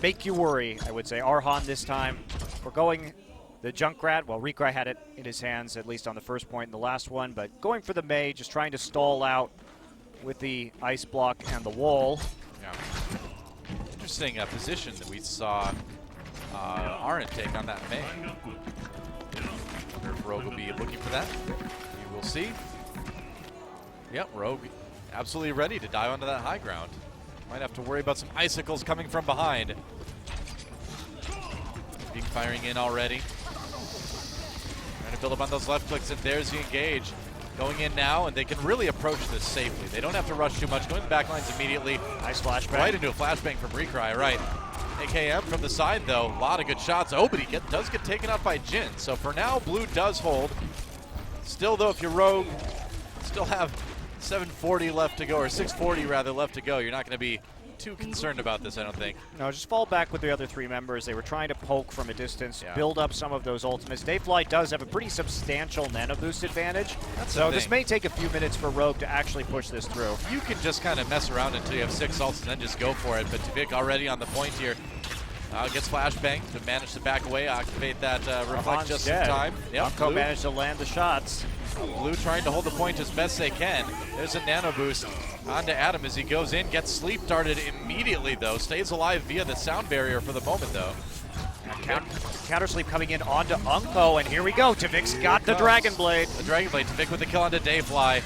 make you worry, I would say. Arhan this time. We're going the Junkrat. Well, Reekrai had it in his hands, at least on the first point in the last one, but going for the Mei, just trying to stall out with the ice block and the wall. Yeah. Interesting position that we saw Arendt take on that Mei. Wonder if Rogue will be looking for that. We will see. Yep, Rogue absolutely ready to dive onto that high ground. Might have to worry about some icicles coming from behind. Being firing in already. Trying to build up on those left clicks, and there's the engage. Going in now, and they can really approach this safely. They don't have to rush too much. Going to the back lines immediately. Nice flashbang. Right into a flashbang from Reekrai, right. AKM from the side, though. A lot of good shots. Oh, but he does get taken out by Jin. So for now, Blue does hold. Still, though, if you're Rogue, still have 740 left to go, or 640 rather left to go. You're not going to be too concerned about this, I don't think. No, just fall back with the other three members. They were trying to poke from a distance, build up some of those ultimates. Dayfly does have a pretty substantial nano boost advantage, so this may take a few minutes for Rogue to actually push this through. You can just kind of mess around until you have 6 ults and then just go for it, but Tvik already on the point here. Gets flashbang to manage to back away, activate that reflect just in time. Yep, Blue managed to land the shots. Blue trying to hold the point as best they can. There's a nano boost onto Adam as he goes in, gets sleep darted immediately though. Stays alive via the sound barrier for the moment though. Counter sleep coming in onto Unko, and here we go. Tvik's got the Dragon Blade. The Dragon Blade, Tvik with the kill onto Dayfly.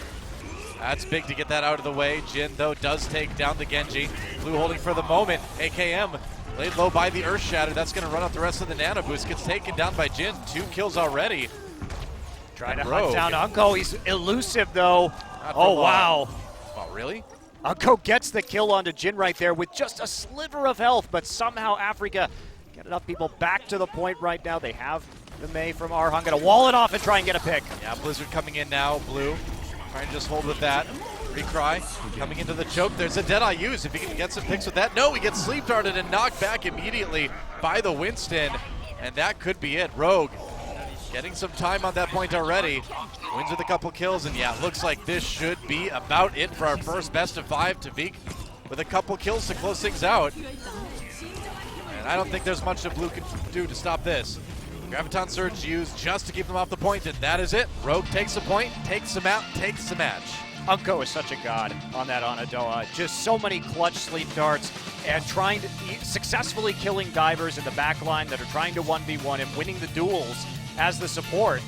That's big to get that out of the way. Jin though does take down the Genji. Blue holding for the moment. AKM laid low by the Earth Shatter. That's going to run out the rest of the nano boost. Gets taken down by Jin. 2 kills already. Trying to hunt down Unko. He's elusive though. Oh, wow. Oh, really? Unko gets the kill onto Jin right there with just a sliver of health, but somehow Afreeca get enough people back to the point right now. They have the Mei from Arhan. Going to wall it off and try and get a pick. Yeah, Blizzard coming in now. Blue trying to just hold with that. Reekrai coming into the choke. There's a Deadeye use if he can get some picks with that. No, he gets sleep darted and knocked back immediately by the Winston. And that could be it. Rogue getting some time on that point already. Wins with a couple kills, and yeah, looks like this should be about it for our first best of 5. Tvik with a couple kills to close things out. And I don't think there's much that Blue can do to stop this. Graviton Surge used just to keep them off the point, and that is it. Rogue takes the point, takes them out, takes the match. Unko is such a god on that Anadoa. Just so many clutch sleep darts and trying to successfully killing divers in the back line that are trying to 1v1 and winning the duels as the support.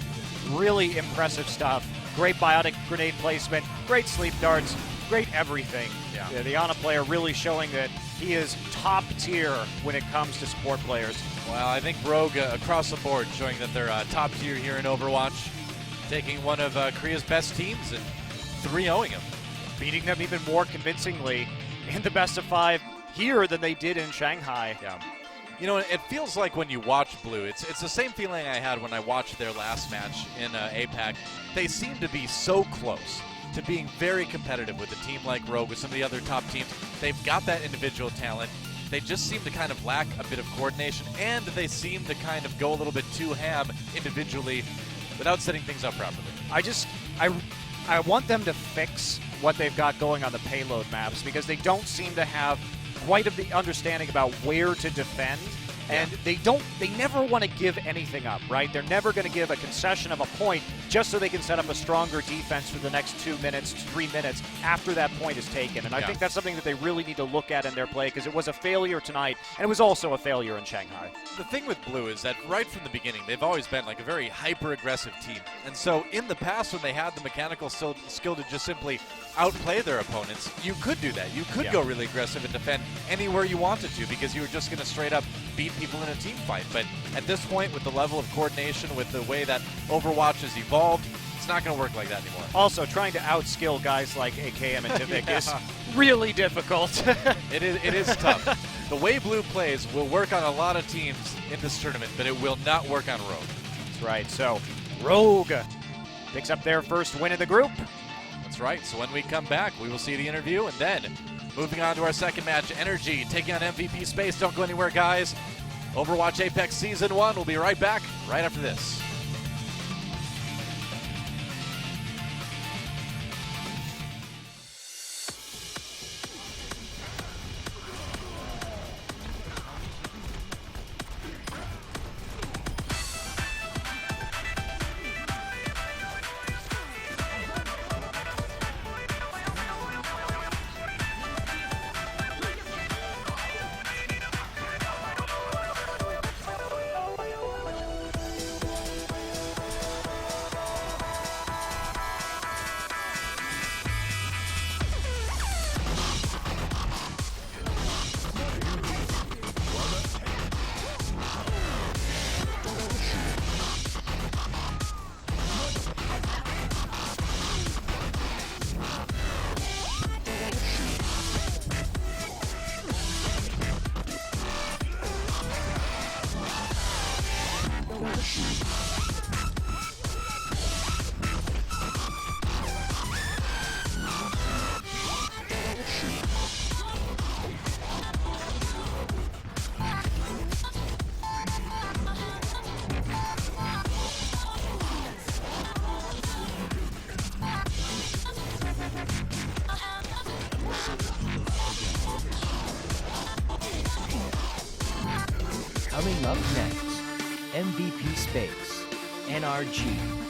Really impressive stuff. Great biotic grenade placement, great sleep darts, great everything. Yeah. The Ana player really showing that he is top tier when it comes to support players. Well, I think Rogue across the board showing that they're top tier here in Overwatch. Taking one of Korea's best teams and 3-0ing them. Beating them even more convincingly in the best of 5 here than they did in Shanghai. Yeah. You know, it feels like when you watch Blue, it's the same feeling I had when I watched their last match in APAC. They seem to be so close to being very competitive with a team like Rogue, with some of the other top teams. They've got that individual talent. They just seem to kind of lack a bit of coordination, and they seem to kind of go a little bit too ham individually without setting things up properly. I want them to fix what they've got going on the payload maps, because they don't seem to have quite of the understanding about where to defend, and they never want to give anything up, right? They're never going to give a concession of a point just so they can set up a stronger defense for the next 2 minutes, 3 minutes after that point is taken. And I think that's something that they really need to look at in their play, because it was a failure tonight, and it was also a failure in Shanghai. The thing with Blue is that right from the beginning, they've always been like a very hyper-aggressive team. And so in the past, when they had the mechanical skill to just simply outplay their opponents, you could do that. You could go really aggressive and defend anywhere you wanted to, because you were just going to straight up beat people in a team fight. But at this point, with the level of coordination, with the way that Overwatch has evolved, it's not going to work like that anymore. Also, trying to outskill guys like AKM and Tvik is really difficult. It is tough. The way Blue plays will work on a lot of teams in this tournament, but it will not work on Rogue. That's right. So, Rogue picks up their first win in the group. That's right. So when we come back, we will see the interview, and then moving on to our second match, Energy taking on MVP Space. Don't go anywhere, guys. Overwatch Apex Season 1. We'll be right back right after this. Coming up next, MVP Space, NRG,